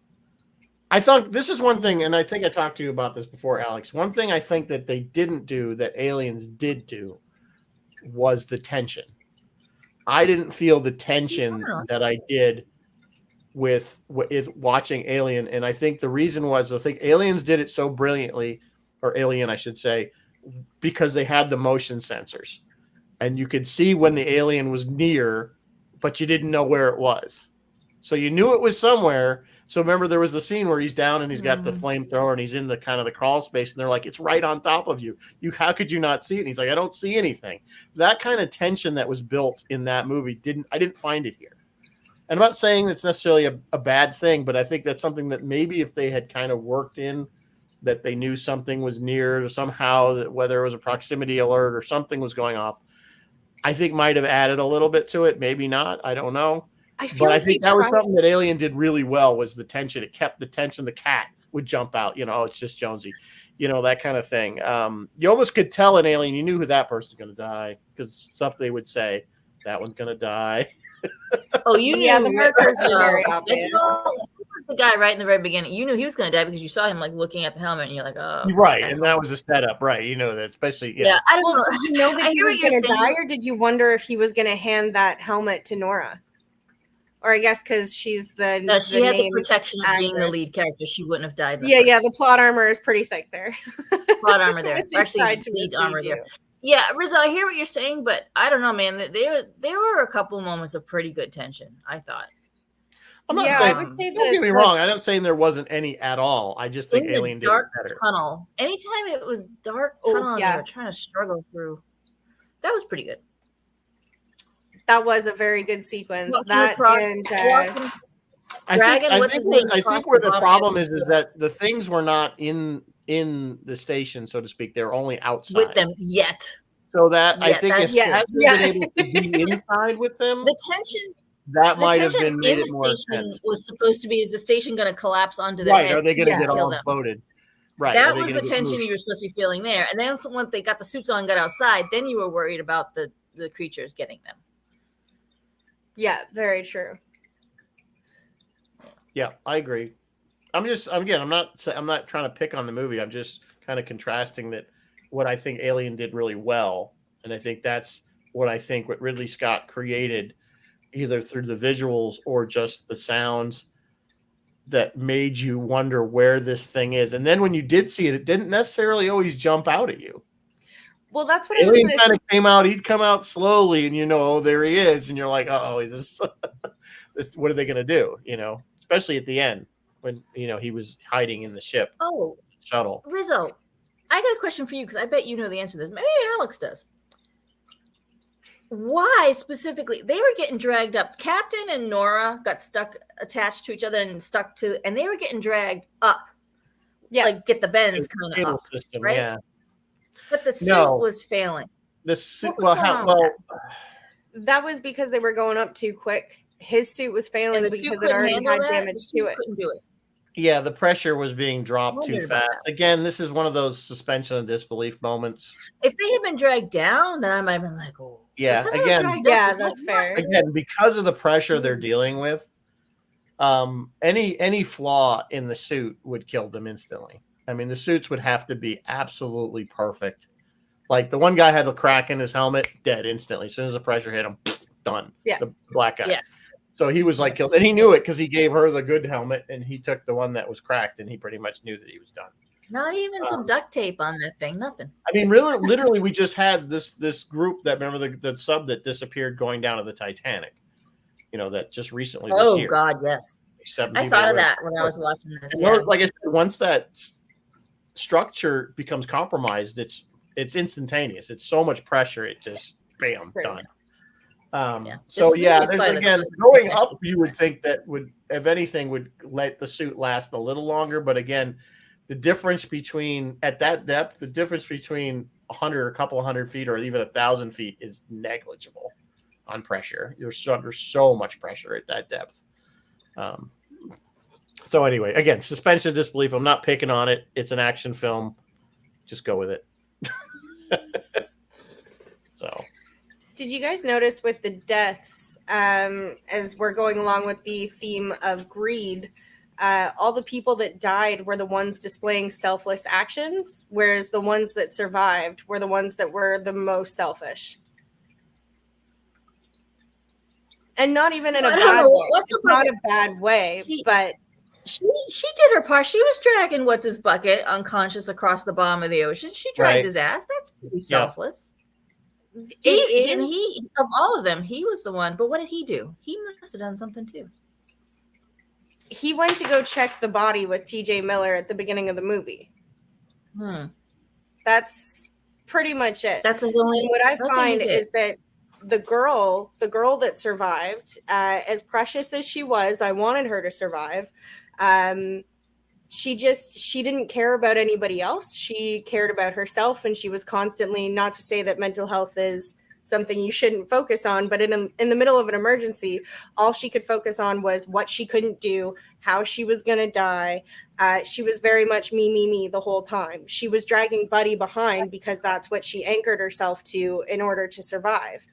I thought this is one thing, and I think I talked to you about this before, Alex. One thing I think that they didn't do that Aliens did do was the tension. I didn't feel the tension that I did with watching Alien, and I think the reason was I think Aliens did it so brilliantly, or Alien, I should say, because they had the motion sensors, and you could see when the alien was near, but you didn't know where it was. So you knew it was somewhere. So remember, there was the scene where he's down and he's got the flamethrower and he's in the kind of the crawl space, and they're like, it's right on top of you. How could you not see it? And he's like, I don't see anything. That kind of tension that was built in that movie I didn't find it here. And I'm not saying it's necessarily a bad thing, but I think that's something that maybe if they had kind of worked in, that they knew something was near, or somehow, that whether it was a proximity alert or something was going off, I think might have added a little bit to it. Maybe not. I don't know. I think that was something that Alien did really well, was the tension. It kept the tension. The cat would jump out, it's just Jonesy, that kind of thing. You almost could tell in Alien, you knew who that person's going to die, because stuff they would say, that one's going to die. Oh, you knew the murderers were very obvious. The guy right in the very beginning, you knew he was going to die because you saw him like looking at the helmet, and you're like, oh, right. And that was a setup, right? That, especially, yeah. I don't know. Did you know that he was going to die, or did you wonder if he was going to hand that helmet to Nora? Or I guess because she's she had the protection of being the lead character, she wouldn't have died. Yeah. The plot armor is pretty thick there. Plot armor there, actually, lead armor there. Yeah, Rizzo, I hear what you're saying, but I don't know, man. There were a couple moments of pretty good tension, I thought. I'm not saying, I would say don't get me wrong. I'm not saying there wasn't any at all. I just think Alien did dark better. Tunnel. Anytime it was dark tunnel, and they were trying to struggle through. That was pretty good. That was a very good sequence. I think where the problem is that the things were not in the station, so to speak. They're only outside with them yet. So that I think it hasn't been able to be inside with them. The tension. That might have been made it more intense. Was supposed to be, is the station going to collapse onto their heads? Are they going to get all exploded? Right. That was the tension you were supposed to be feeling there. And then once they got the suits on and got outside, then you were worried about the creatures getting them. Yeah, very true. Yeah, I agree. I'm not trying to pick on the movie. I'm just kind of contrasting that what I think Alien did really well. And I think that's what Ridley Scott created, either through the visuals or just the sounds, that made you wonder where this thing is. And then when you did see it, it didn't necessarily always jump out at you. Well, that's what Alien kind of came out. He'd come out slowly, and there he is, and you're like, "Oh, is this? What are they going to do?" Especially at the end when he was hiding in the ship. Oh, shuttle. Rizzo, I got a question for you because I bet you know the answer to this. Maybe Alex does. why specifically they were getting dragged up. Captain and Nora got stuck attached to each other and and they were getting dragged up. Yeah, like get the bends kind of up, system, right? Yeah, but the suit was failing. The suit, that was because they were going up too quick. His suit was failing because it already had damage to it. Couldn't do it. Yeah, the pressure was being dropped too fast. Again, this is one of those suspension of disbelief moments. If they had been dragged down, then I might have been like, oh. Yeah, again. Yeah, that's fair. Again, because of the pressure they're dealing with, any flaw in the suit would kill them instantly. I mean, the suits would have to be absolutely perfect. Like the one guy had a crack in his helmet, dead instantly. As soon as the pressure hit him, done. Yeah. The black guy. Yeah. So he was like killed, and he knew it because he gave her the good helmet, and he took the one that was cracked, and he pretty much knew that he was done. Not even some duct tape on that thing, nothing. I mean, really, literally, we just had this group that remember the sub that disappeared going down to the Titanic. You know, that just recently. Oh this year. God, yes. I thought of that when I was watching this. Yeah. Like I said, once that structure becomes compromised, it's instantaneous. It's so much pressure, it just bam, done. So there's again going up. You would think that would, if anything, would let the suit last a little longer. But again, the difference between at that depth, the difference between 100, a couple of 100 feet, or even 1,000 feet is negligible on pressure. You're under so much pressure at that depth. So anyway, again, suspension of disbelief. I'm not picking on it. It's an action film. Just go with it. So. Did you guys notice with the deaths, as we're going along with the theme of greed, all the people that died were the ones displaying selfless actions, whereas the ones that survived were the ones that were the most selfish? And not even in a bad way. It's not a bad way, but she did her part. She was dragging what's his bucket unconscious across the bottom of the ocean. She dragged his ass. That's pretty selfless. He of all of them, he was the one. But what did he do? He must have done something too. He went to go check the body with TJ Miller at the beginning of the movie. That's pretty much it. That's his only. And what I find is that the girl that survived, as precious as she was, I wanted her to survive. She didn't care about anybody else. She cared about herself, and she was constantly, not to say that mental health is something you shouldn't focus on, but in the middle of an emergency, all she could focus on was what she couldn't do, how she was going to die. She was very much me the whole time. She was dragging Buddy behind because that's what she anchored herself to in order to survive.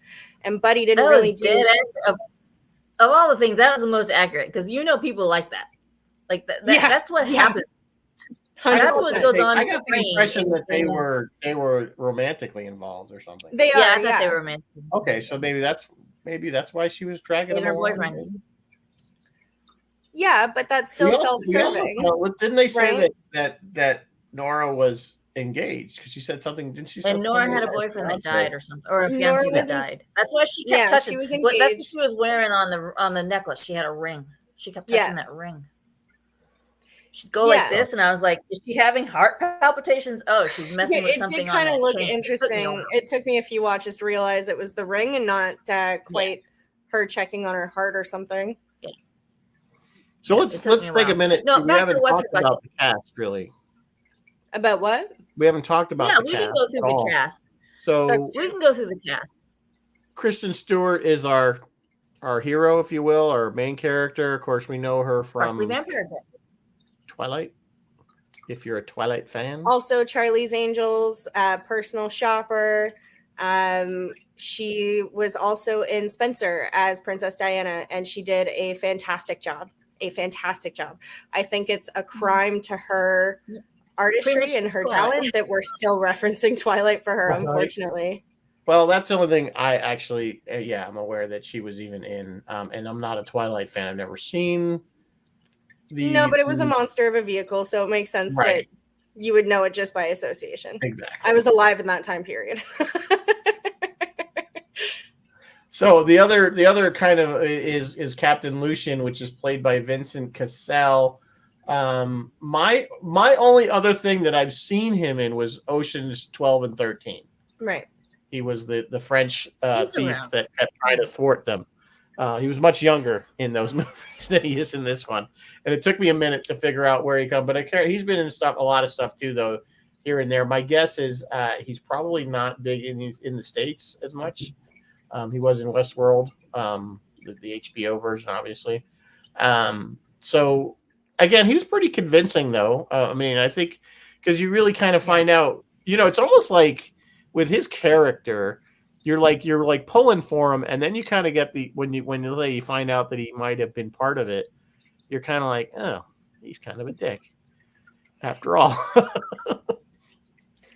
And Buddy didn't really do of all the things, that was the most accurate, because people like that. Like that's what happened. That's what goes on. I got the impression that they were romantically involved or something. They are. I thought they were romantic. Okay, so maybe that's why she was dragging him her along. boyfriend. Yeah, but that's still self-serving. Didn't they say that Nora was engaged? Because she said something. Didn't she? And Nora had a boyfriend that died, or something, or a fiance that died. That's why she kept touching. She was engaged. That's what she was wearing on the necklace. She had a ring. She kept touching that ring. She'd go like this, and I was like, "Is she having heart palpitations? Oh, she's messing with something." It did kind of look interesting. It took me a few watches to realize it was the ring and not quite her checking on her heart or something. Yeah. So let's take a minute. No, we haven't talked about the cast really. About what? We haven't talked about. Yeah, we can go through the cast. So we can go through the cast. Kristen Stewart is our hero, if you will, our main character. Of course, we know her from Twilight, if you're a Twilight fan. Also, Charlie's Angels, personal shopper. She was also in Spencer as Princess Diana, and she did a fantastic job. I think it's a crime to her artistry and her talent that we're still referencing Twilight for her, unfortunately. Well, that's the only thing I actually, I'm aware that she was even in, and I'm not a Twilight fan. I've never seen No, but it was a monster of a vehicle, so it makes sense that you would know it just by association. Exactly. I was alive in that time period. So the other kind of is Captain Lucian, which is played by Vincent Cassel. My only other thing that I've seen him in was Oceans 12 and 13. Right. He was the French He's thief around. that kept trying to thwart them. He was much younger in those movies than he is in this one, and it took me a minute to figure out where he come. But he's been in a lot of stuff too, though, here and there. My guess is he's probably not big in the States as much. He was in Westworld, the HBO version, obviously. So again, he was pretty convincing, though. I mean, I think because you really kind of find out, it's almost like with his character. You're like pulling for him, and then you kind of get when you find out that he might have been part of it. You're kind of like, oh, he's kind of a dick, after all.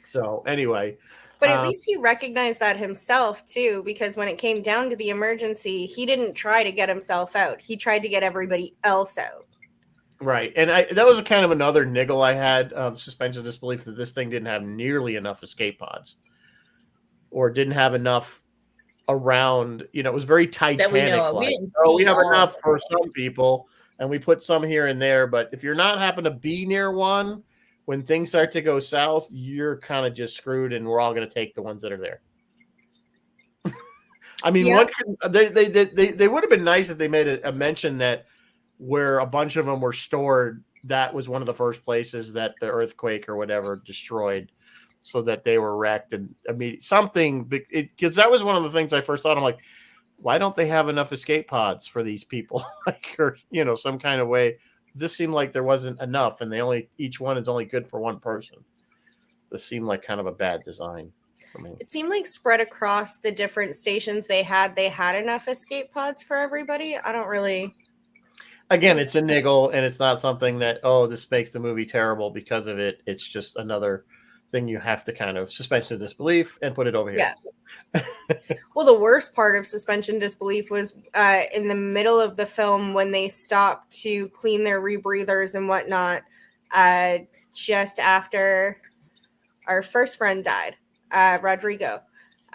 So anyway, but at least he recognized that himself too, because when it came down to the emergency, he didn't try to get himself out. He tried to get everybody else out. Right, and that was kind of another niggle I had of suspension of disbelief that this thing didn't have nearly enough escape pods. Or didn't have enough around, it was very Titanic. We have enough for some people, and we put some here and there. But if you're not happen to be near one, when things start to go south, you're kind of just screwed, and we're all going to take the ones that are there. I mean, they would have been nice if they made a mention that where a bunch of them were stored, that was one of the first places that the earthquake or whatever destroyed. So that they were wrecked, and I mean something because that was one of the things I first thought. I'm like, why don't they have enough escape pods for these people? Or some kind of way. This seemed like there wasn't enough, and each one is only good for one person. This seemed like kind of a bad design for me. It seemed like spread across the different stations they had enough escape pods for everybody. I don't really. Again, it's a niggle, and it's not something that this makes the movie terrible because of it. It's just another thing you have to kind of suspension of disbelief and put it over here. Yeah. Well, the worst part of suspension disbelief was in the middle of the film when they stopped to clean their rebreathers and whatnot, just after our first friend died, Rodrigo.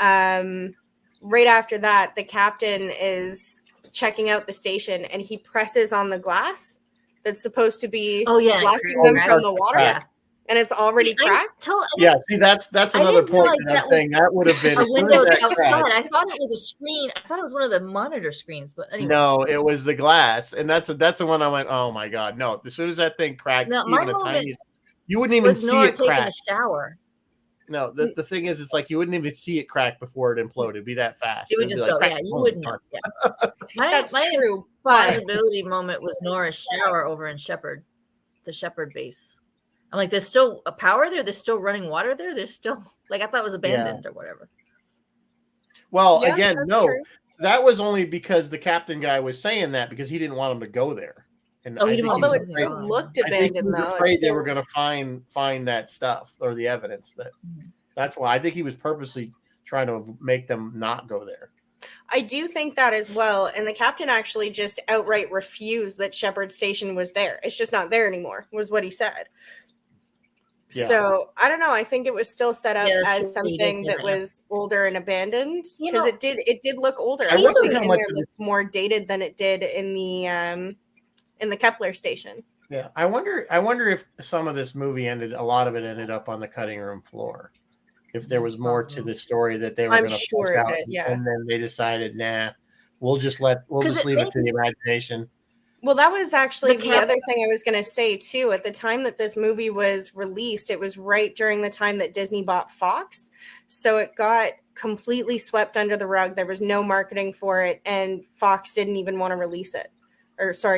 Right after that, the captain is checking out the station, and he presses on the glass that's supposed to be blocking them from the water. Yeah. And it's already cracked. See, that's another point that I'm saying that would have been a window outside. I thought it was a screen. I thought it was one of the monitor screens, but anyway. No, it was the glass, and that's the one I went, oh my god, no! As soon as that thing cracked, no, even the tiniest, you wouldn't even see it crack. A shower. No, the thing is, it's like you wouldn't even see it crack before it imploded. It'd be that fast. It would just go. Yeah, you wouldn't. Yeah. That's true. Possibility moment was Nora's shower over in Shepherd, the Shepherd base. I'm like, there's still a power there. There's still running water there. There's still I thought it was abandoned or whatever. Well, again, no, that was only because the captain guy was saying that because he didn't want him to go there. And although it still looked abandoned, he was afraid they were going to find that stuff or the evidence. That's why I think he was purposely trying to make them not go there. I do think that as well. And the captain actually just outright refused that Shepherd Station was there. It's just not there anymore, was what he said. Yeah. So I don't know. I think it was still set up as something that was older and abandoned because it did look older. I think how much it looked more dated than it did in the Kepler station. Yeah, I wonder if some of this movie a lot of it ended up on the cutting room floor. If there was more to the story that they were going to sure out, it did, yeah. And then they decided, we'll just leave it to the imagination. Well, that was actually the other thing I was going to say, too. At the time that this movie was released, it was right during the time that Disney bought Fox. So it got completely swept under the rug. There was no marketing for it, and Fox didn't even want to release it.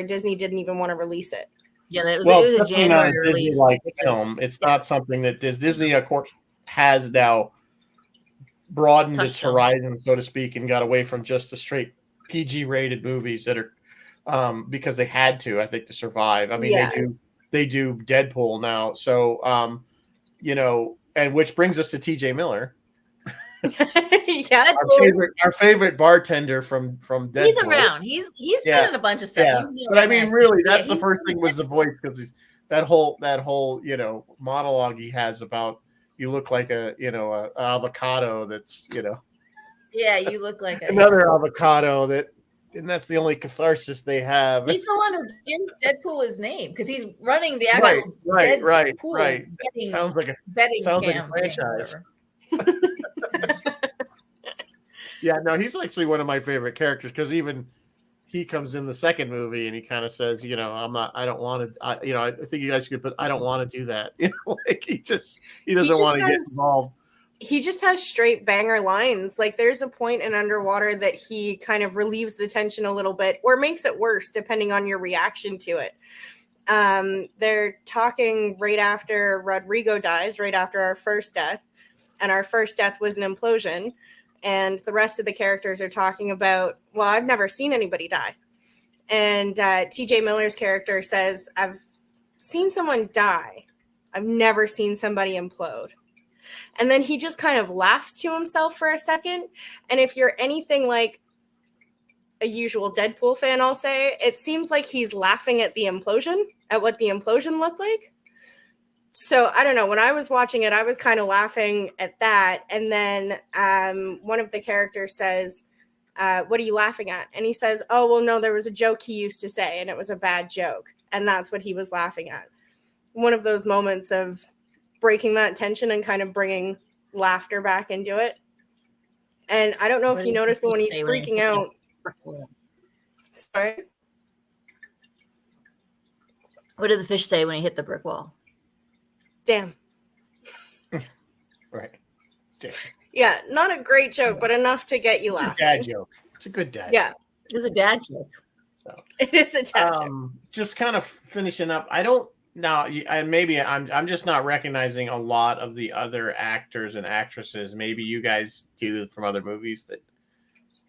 Disney didn't even want to release it. Yeah, it was a January release. Film. It's not something that Disney, of course, has now broadened its horizon, so to speak, and got away from just the straight PG-rated movies that are because they had to, I think, to survive. I mean, they do Deadpool now. So, and which brings us to TJ Miller. Our favorite bartender from Deadpool. He's around. He's been in a bunch of stuff. Yeah. But I mean, really, that's the first thing was the voice because that whole monologue he has about you look like a avocado that's Yeah, you look like another avocado and that's the only catharsis they have. He's the one who gives Deadpool his name because he's running the actual Deadpool right. Sounds like a betting scam. Like a franchise. Yeah, no, he's actually one of my favorite characters because even he comes in the second movie and he kind of says, I don't want to, I think you guys could, but I don't want to do that. Like he doesn't want to get involved. He just has straight banger lines. Like there's a point in Underwater that he kind of relieves the tension a little bit or makes it worse depending on your reaction to it. They're talking right after Rodrigo dies, right after our first death. And our first death was an implosion. And the rest of the characters are talking about, well, I've never seen anybody die. And TJ Miller's character says, I've seen someone die. I've never seen somebody implode. And then he just kind of laughs to himself for a second. And if you're anything like a usual Deadpool fan, I'll say, it seems like he's laughing at the implosion, at what the implosion looked like. So I don't know. When I was watching it, I was kind of laughing at that. And then one of the characters says, what are you laughing at? And he says, oh, well, no, there was a joke he used to say, and it was a bad joke. And that's what he was laughing at. One of those moments of breaking that tension and kind of bringing laughter back into it. And I don't know if you noticed, but when he's freaking out. Sorry? What did the fish say when he hit the brick wall? Damn. Right. Damn. Yeah, not a great joke, but enough to get you laughing. Dad joke. It's a good dad joke. It was a dad joke. So, it is a dad joke. Just kind of finishing up. I'm just not recognizing a lot of the other actors and actresses. Maybe you guys do from other movies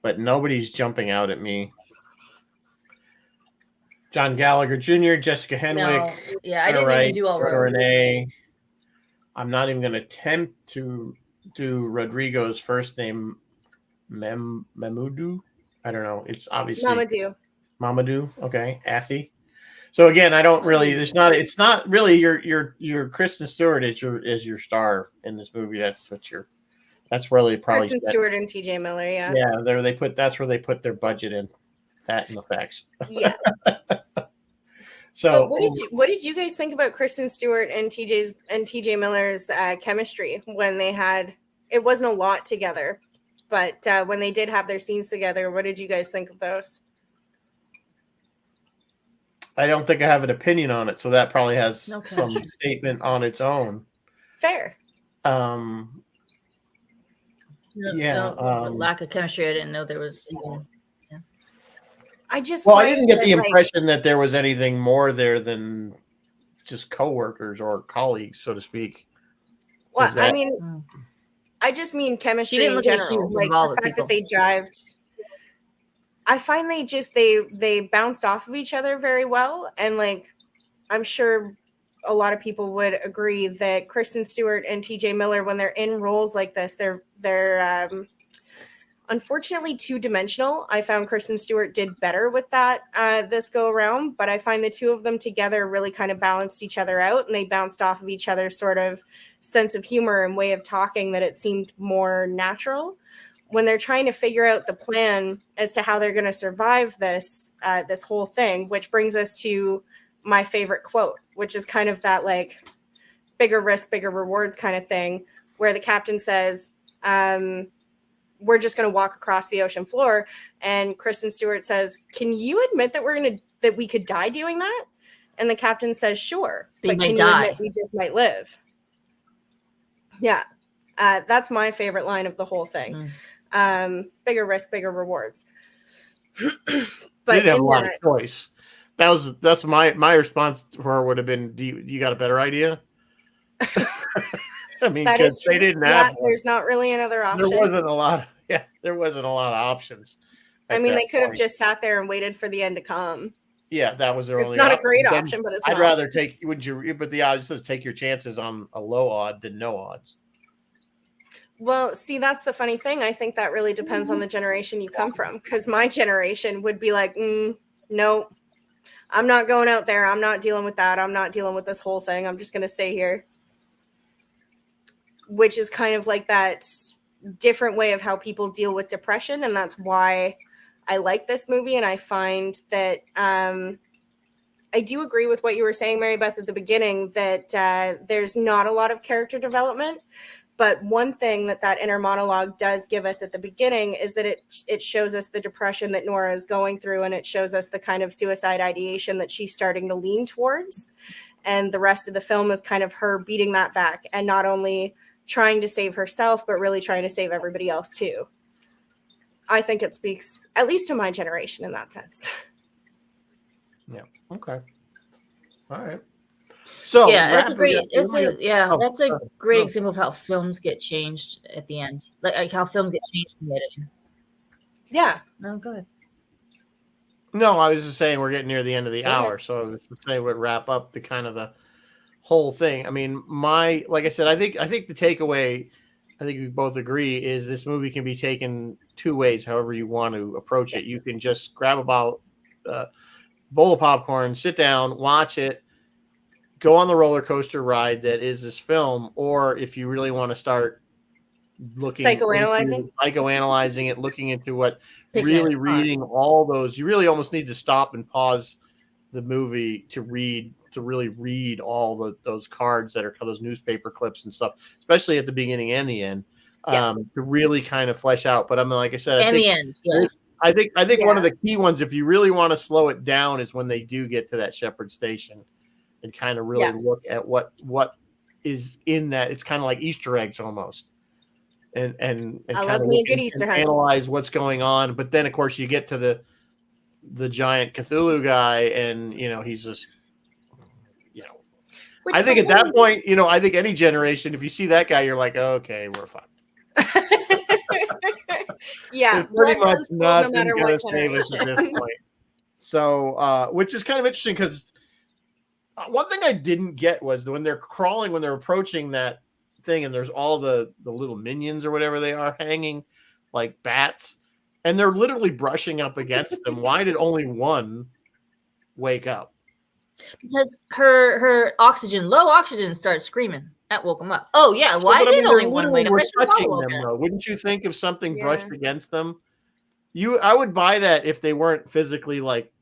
but nobody's jumping out at me. John Gallagher Jr., Jessica Henwick. No. Yeah, I didn't even do all roles. Renee. I'm not even going to attempt to do Rodrigo's first name, Mamadou. I don't know. It's obviously Mamadou. Okay, Athy. So again, I don't really. It's not really your Kristen Stewart is your star in this movie. That's really probably Kristen Stewart and TJ Miller. Yeah. Yeah, that's where they put their budget in. That and the facts. Yeah. So what did you guys think about Kristen Stewart and TJ Miller's chemistry when they had? It wasn't a lot together, but when they did have their scenes together, what did you guys think of those? I don't think I have an opinion on it, so that probably has some statement on its own. Fair. Lack of chemistry. I didn't know there was. I didn't get the impression that there was anything more there than just coworkers or colleagues, so to speak. Well, I just mean chemistry. She didn't look in like general. she was Like involved the fact that they jived. I find they bounced off of each other very well, and like I'm sure a lot of people would agree that Kristen Stewart and TJ Miller, when they're in roles like this, they're unfortunately two-dimensional. I found Kristen Stewart did better with that this go around, but I find the two of them together really kind of balanced each other out, and they bounced off of each other's sort of sense of humor and way of talking that it seemed more natural. When they're trying to figure out the plan as to how they're going to survive this whole thing, which brings us to my favorite quote, which is kind of that like bigger risk, bigger rewards kind of thing, where the captain says, we're just going to walk across the ocean floor. And Kristen Stewart says, can you admit that we could die doing that? And the captain says, sure. But can you admit we just might live? Yeah. That's my favorite line of the whole thing. Bigger risk, bigger rewards. But you didn't have a lot of choice. That's my response to her would have been, you got a better idea? I mean, because they didn't have. There's not really another option. There wasn't a lot of options. I mean, they could have just sat there and waited for the end to come. Yeah, that was their only. It's not a great option, but it's. I'd rather take. But the odds says take your chances on a low odd than no odds. Well, see, that's the funny thing. I think that really depends on the generation you come from. Because my generation would be like, no, I'm not going out there. I'm not dealing with that. I'm not dealing with this whole thing. I'm just going to stay here. Which is kind of like that different way of how people deal with depression. And that's why I like this movie. And I find that I do agree with what you were saying, Mary Beth, at the beginning, that there's not a lot of character development. But one thing that inner monologue does give us at the beginning is that it shows us the depression that Nora is going through, and it shows us the kind of suicide ideation that she's starting to lean towards. And the rest of the film is kind of her beating that back and not only trying to save herself, but really trying to save everybody else too. I think it speaks at least to my generation in that sense. Yeah. Okay. All right. So yeah, that's a great. That's a great Oh. example of how films get changed at the end, like how films get changed in the editing. Yeah. No, go ahead. No, I was just saying we're getting near the end of the Go hour, ahead. so I was just saying would wrap up the kind of the whole thing. I mean, like I said, I think the takeaway, I think we both agree, is this movie can be taken two ways, however you want to approach it. You can just grab a bowl of popcorn, sit down, watch it, go on the roller coaster ride that is this film, or if you really want to start looking psychoanalyzing it, looking into what really reading all those, you really almost need to stop and pause the movie to really read all those cards that are those newspaper clips and stuff, especially at the beginning and the end, to really kind of flesh out. But I mean, like I said, I think one of the key ones, if you really want to slow it down, is when they do get to that Shepherd Station and kind of really look at what is in that. It's kind of like Easter eggs almost. And kind of analyze what's going on. But then, of course, you get to the giant Cthulhu guy, and he's just, I think at that point, I think any generation, if you see that guy, you're like, okay, we're fine. Yeah, pretty much nothing going to save us at this point. So, which is kind of interesting because one thing I didn't get was when they're approaching that thing, and there's all the little minions or whatever they are hanging like bats, and they're literally brushing up against them. Why did only one wake up? Because her low oxygen started screaming. That woke him up. Oh yeah, why did only one wake up? Touching them, though. Wouldn't you think if something brushed against them, I would buy that if they weren't physically like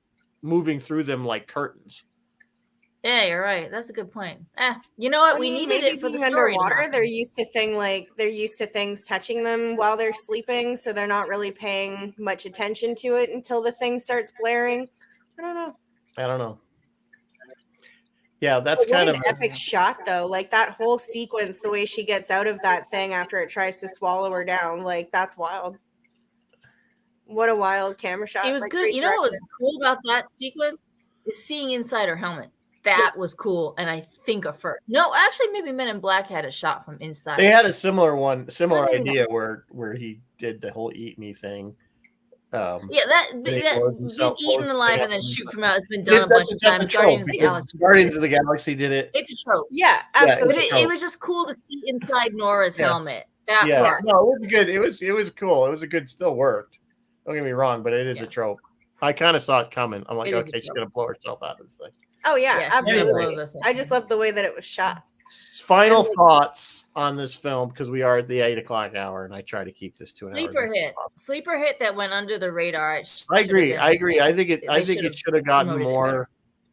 moving through them like curtains. Yeah, you're right. That's a good point. You know what? We needed it for the story. Underwater, they're used to things touching them while they're sleeping, so they're not really paying much attention to it until the thing starts blaring. I don't know. Yeah, that's kind of an epic shot, though. Like that whole sequence, the way she gets out of that thing after it tries to swallow her down, like that's wild. What a wild camera shot! It was good. You know what was cool about that sequence is seeing inside her helmet. That was cool, and I think no, actually, maybe Men in Black had a shot from inside. They had a similar idea where he did the whole eat me thing. Being eaten alive and then shoot from out has been done a bunch of times. Guardians of the Galaxy did it. It's a trope. Yeah, absolutely. But it was just cool to see inside Nora's helmet. No, it was good. It was cool. It was a good. Still worked. Don't get me wrong, but it is a trope. I kind of saw it coming. I'm like, okay, she's gonna blow herself out of this thing. Oh yeah, absolutely. I just love the way that it was shot. Final thoughts on this film, because we are at the 8 o'clock hour, and I try to keep this to an hour. Sleeper hit that went under the radar. I agree. I think it should have gotten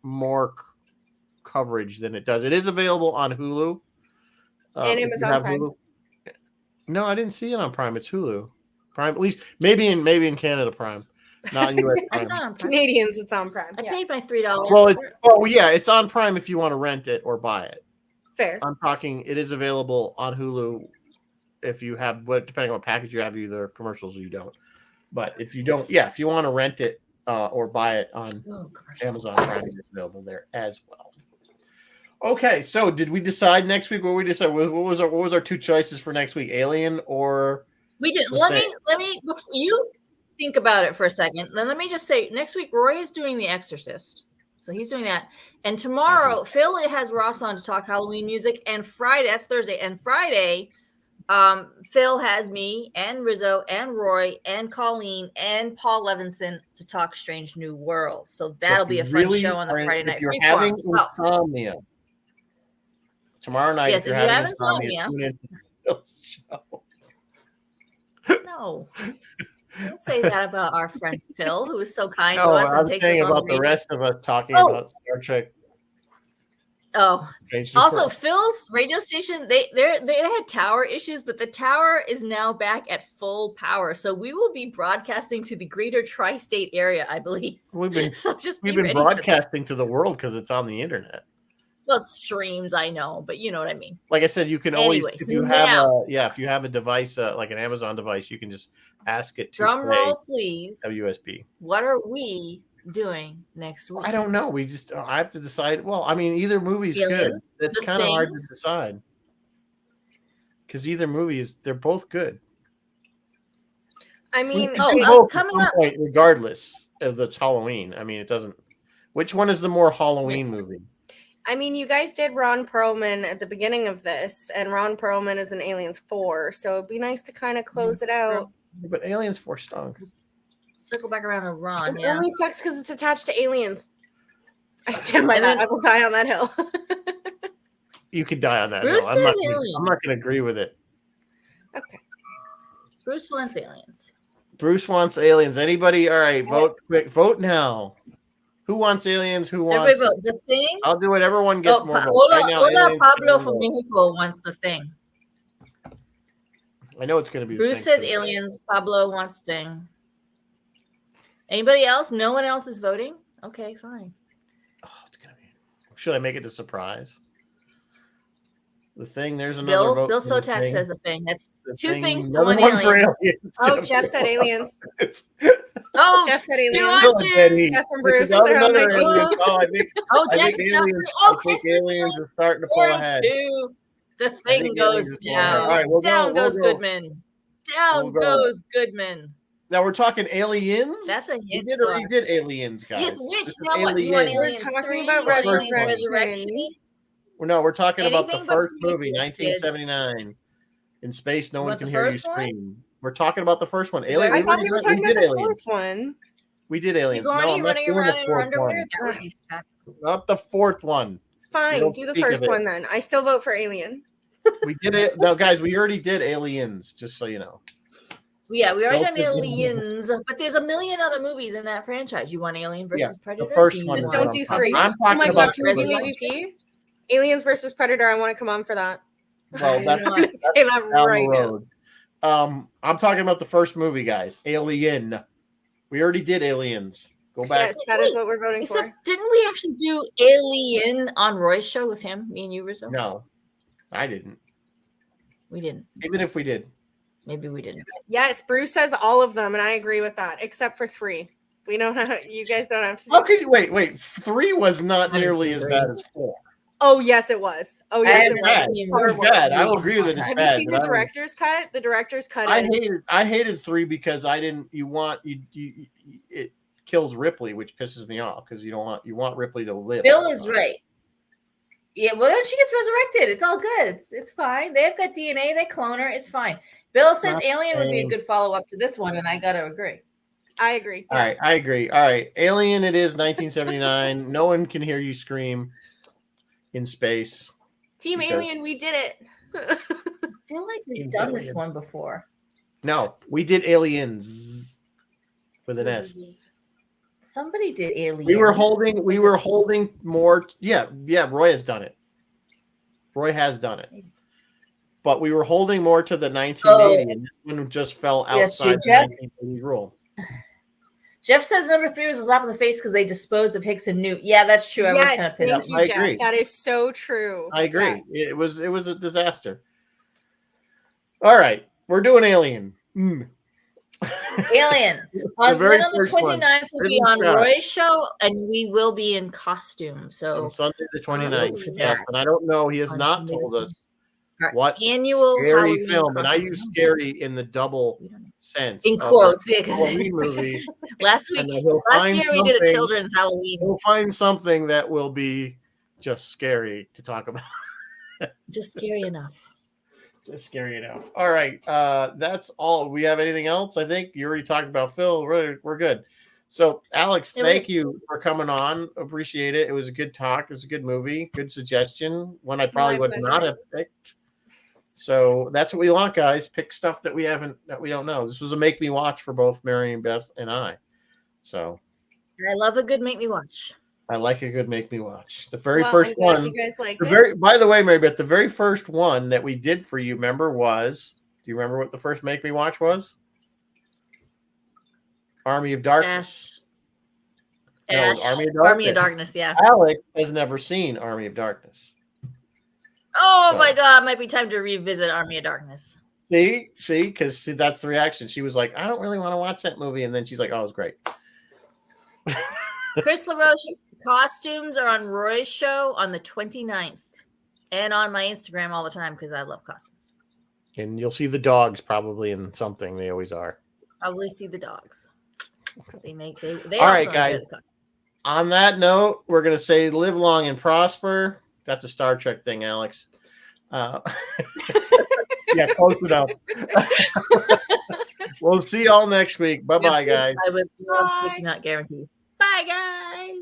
more coverage than it does. It is available on Hulu and Amazon Prime. Hulu. No, I didn't see it on Prime. It's Hulu Prime, at least maybe in Canada Prime. Not in US Prime. It's not on Prime. Canadians, it's on Prime. I paid my $3. Well, it's on Prime if you want to rent it or buy it. Fair. I'm talking. It is available on Hulu if you have depending on what package you have, either commercials or you don't. But if you don't, if you want to rent it or buy it on Amazon Prime, it's available there as well. Okay, so did we decide next week? What we decided? What was our two choices for next week? Alien or we did. Let me. You think about it for a second. Then let me just say, next week Roy is doing The Exorcist, so he's doing that. And tomorrow Phil has Ross on to talk Halloween music. And Friday, that's Thursday, and Friday, Phil has me and Rizzo and Roy and Colleen and Paul Levinson to talk Strange New World. So that'll be a fun show on the Friday night. If you're having insomnia tomorrow night, if you have insomnia, tune in to Phil's show. No. Don't say that about our friend Phil, who is so kind to us. I'm saying about the rest of us talking about Star Trek Oh, Changed it also for- Phil's radio station, they had tower issues, but the tower is now back at full power. So we will be broadcasting to the greater tri-state area, I believe. we've been So just we've be been ready for that. broadcasting to the world because it's on the internet. Well, it streams, I know, but you know what I mean. Like I said, you can always Anyway, if so you have now- if you have a device like an Amazon device, you can just ask it to Drum play roll, please. WSB. What are we doing next week? I don't know. I have to decide. Well, I mean, either movie's Aliens, good. It's The kind of hard Thing. to decide because either they're both good. I mean, We can do both at coming some up- point, regardless of it's Halloween. I mean, it doesn't. Which one is the more Halloween movie? I mean, you guys did Ron Perlman at the beginning of this, and Ron Perlman is in Aliens 4, so it'd be nice to kind of close it out. But Aliens 4 stunk. Circle back around to Ron. It Yeah. only sucks because it's attached to Aliens. I stand by And that. then- I will die on that hill. You could die on that Bruce hill. I'm not says gonna Aliens. agree with it. Okay. Bruce wants aliens. Bruce wants aliens. Anybody? All right, vote quick. Vote now. Who wants aliens? Who wants? Everybody vote. The Thing. I'll do it. Everyone gets more votes. Hola, Right now, hola aliens Pablo get from one vote. Mexico wants The Thing. I know it's going to be. The Bruce Thing, says too. aliens. Pablo wants Thing. Anybody else? No one else is voting? Okay, fine. Oh, it's gonna be. Should I make it a surprise? The Thing. There's another Bill vote. Bill for The Sotak Thing. says The Thing. That's The two Thing. things to Another one for alien. aliens. Oh, Jeff said Aliens. It's Oh, Jeff said two aliens. on still a two. dead heat. Jeff and It's Bruce, another they're on my alien. team. Oh, I Jeff think is now aliens. three. Oh, I think Chris is aliens are starting to pull Four ahead. two. The I Thing think goes aliens is pulling ahead. down. All right, we'll Down go. goes Goodman. Down We'll go. goes Goodman. Now we're talking aliens. That's a We hit did for already us. did aliens, guys. Yes, which? This is Now what? You want Aliens. Aliens We're talking 3? about You want Aliens Resurrection. Resurrection? Well, no, we're talking about the Anything but first movie, Prometheus, kids. 1979. In space, no You one want can the hear you first one? scream. We're talking about the first one. that Alien. I thought we were we talking did about the aliens. fourth one. We did You aliens. going No, I'm not running doing around the in your fourth underwear? one. That would be fat. Not the fourth one. Fine, don't do the speak of first it. one then. I still vote for Alien. We did it. No, guys, we already did aliens. Just so you know. Yeah, we already Nope, done there's no- Aliens, but there's a million other movies in that franchise. You want Alien versus Yeah, Predator? the first Do you one. Just is want- don't what do I'm talking three. about. I'm Oh talking my about god, can we do Resurrection. EVP? Aliens versus Predator. I want to come on for that. Well, You that's I'm want- gonna say that down right the now. road. I'm talking about the first movie, guys. Alien. We already did aliens. Go back. Yes, that is what we're voting for. Except, didn't we actually do Alien on Roy's show with him? Me and you, Rizzo? No, I didn't. We didn't. Even if we did. Maybe we didn't. Yes, Bruce says all of them, and I agree with that, except for 3. We don't have. You guys don't have to. How could you wait? 3 was not I didn't nearly see as 3. bad as 4. Oh yes, it was. Oh I yes, haven't it Bad. was. seen It was Horrible. bad. I will agree that it's Have bad. you seen but the director's cut? The director's cut. I is, hated 3 because I didn't. It kills Ripley, which pisses me off because you want Ripley to live. Bill all the is time. right. Yeah, well, then she gets resurrected. It's all good. It's fine. They've got DNA. They clone her. It's fine. Bill says Not Alien would be a saying- good follow up to this one, and I got to agree. I agree. All right, I agree. All right, Alien. It is 1979. No one can hear you scream in space. Team because- Alien, we did it. I feel like we've Seems done this Alien. one before. No, we did Aliens with an S. Somebody did Alien. We were holding more. Yeah. Roy has done it. Roy has done it. But we were holding more to the 1980, and this one just fell Yes, outside the Jeff. 1980 rule. Jeff says number 3 was a slap in the face because they disposed of Hicks and Newt. Yeah, that's true. I was kind Yes, of pissed. thank you, I Jeff. agree. That is so true. I agree. Yeah. It was a disaster. All right, we're doing Alien. Alien. The very Then on the first one. 29th, we'll be Ridley on Scott. Roy's show, and we will be in costume. So On Sunday the look 29th. for Yes, that. and I don't know. He has On not Sunday told the us our what annual scary Halloween film, and I costume. use scary in the double We don't know. sense. In of quotes, a yeah, 'cause Halloween movie. last week, And that he'll last find year we did a something- children's Halloween. We'll find something that will be just scary to talk about. Just scary enough. Just scary enough. All right. That's all. We have anything else? I think you already talked about Phil. We're good. So, Alex, Yeah, thank you for coming on. Appreciate it. It was a good talk. It was a good movie. Good suggestion. One I probably My would pleasure. not have picked. So that's what we want, guys. Pick stuff that we don't know. This was a make me watch for both Mary and Beth and I. So I love a good make me watch. I like a good make me watch. The very Well, first I'm glad one. you guys liked it. By the way, Mary Beth, the very first one that we did for you, remember, was, do you remember what the first make me watch was? Army of Darkness. No, it was Army of Darkness. Army of Darkness, yeah. Alex has never seen Army of Darkness. Oh my God, might be time to revisit Army of Darkness. See, because that's the reaction. She was like, I don't really want to watch that movie. And then she's like, oh, it's great. Chris LaRoche costumes are on Roy's show on the 29th and on my Instagram all the time because I love costumes. And you'll see the dogs probably in something. They always are. Probably see the dogs. They all right, guys. On that note, we're going to say live long and prosper. That's a Star Trek thing, Alex. Yeah, close enough. We'll see y'all next week. Bye-bye, guys. I would not guarantee. Bye, guys.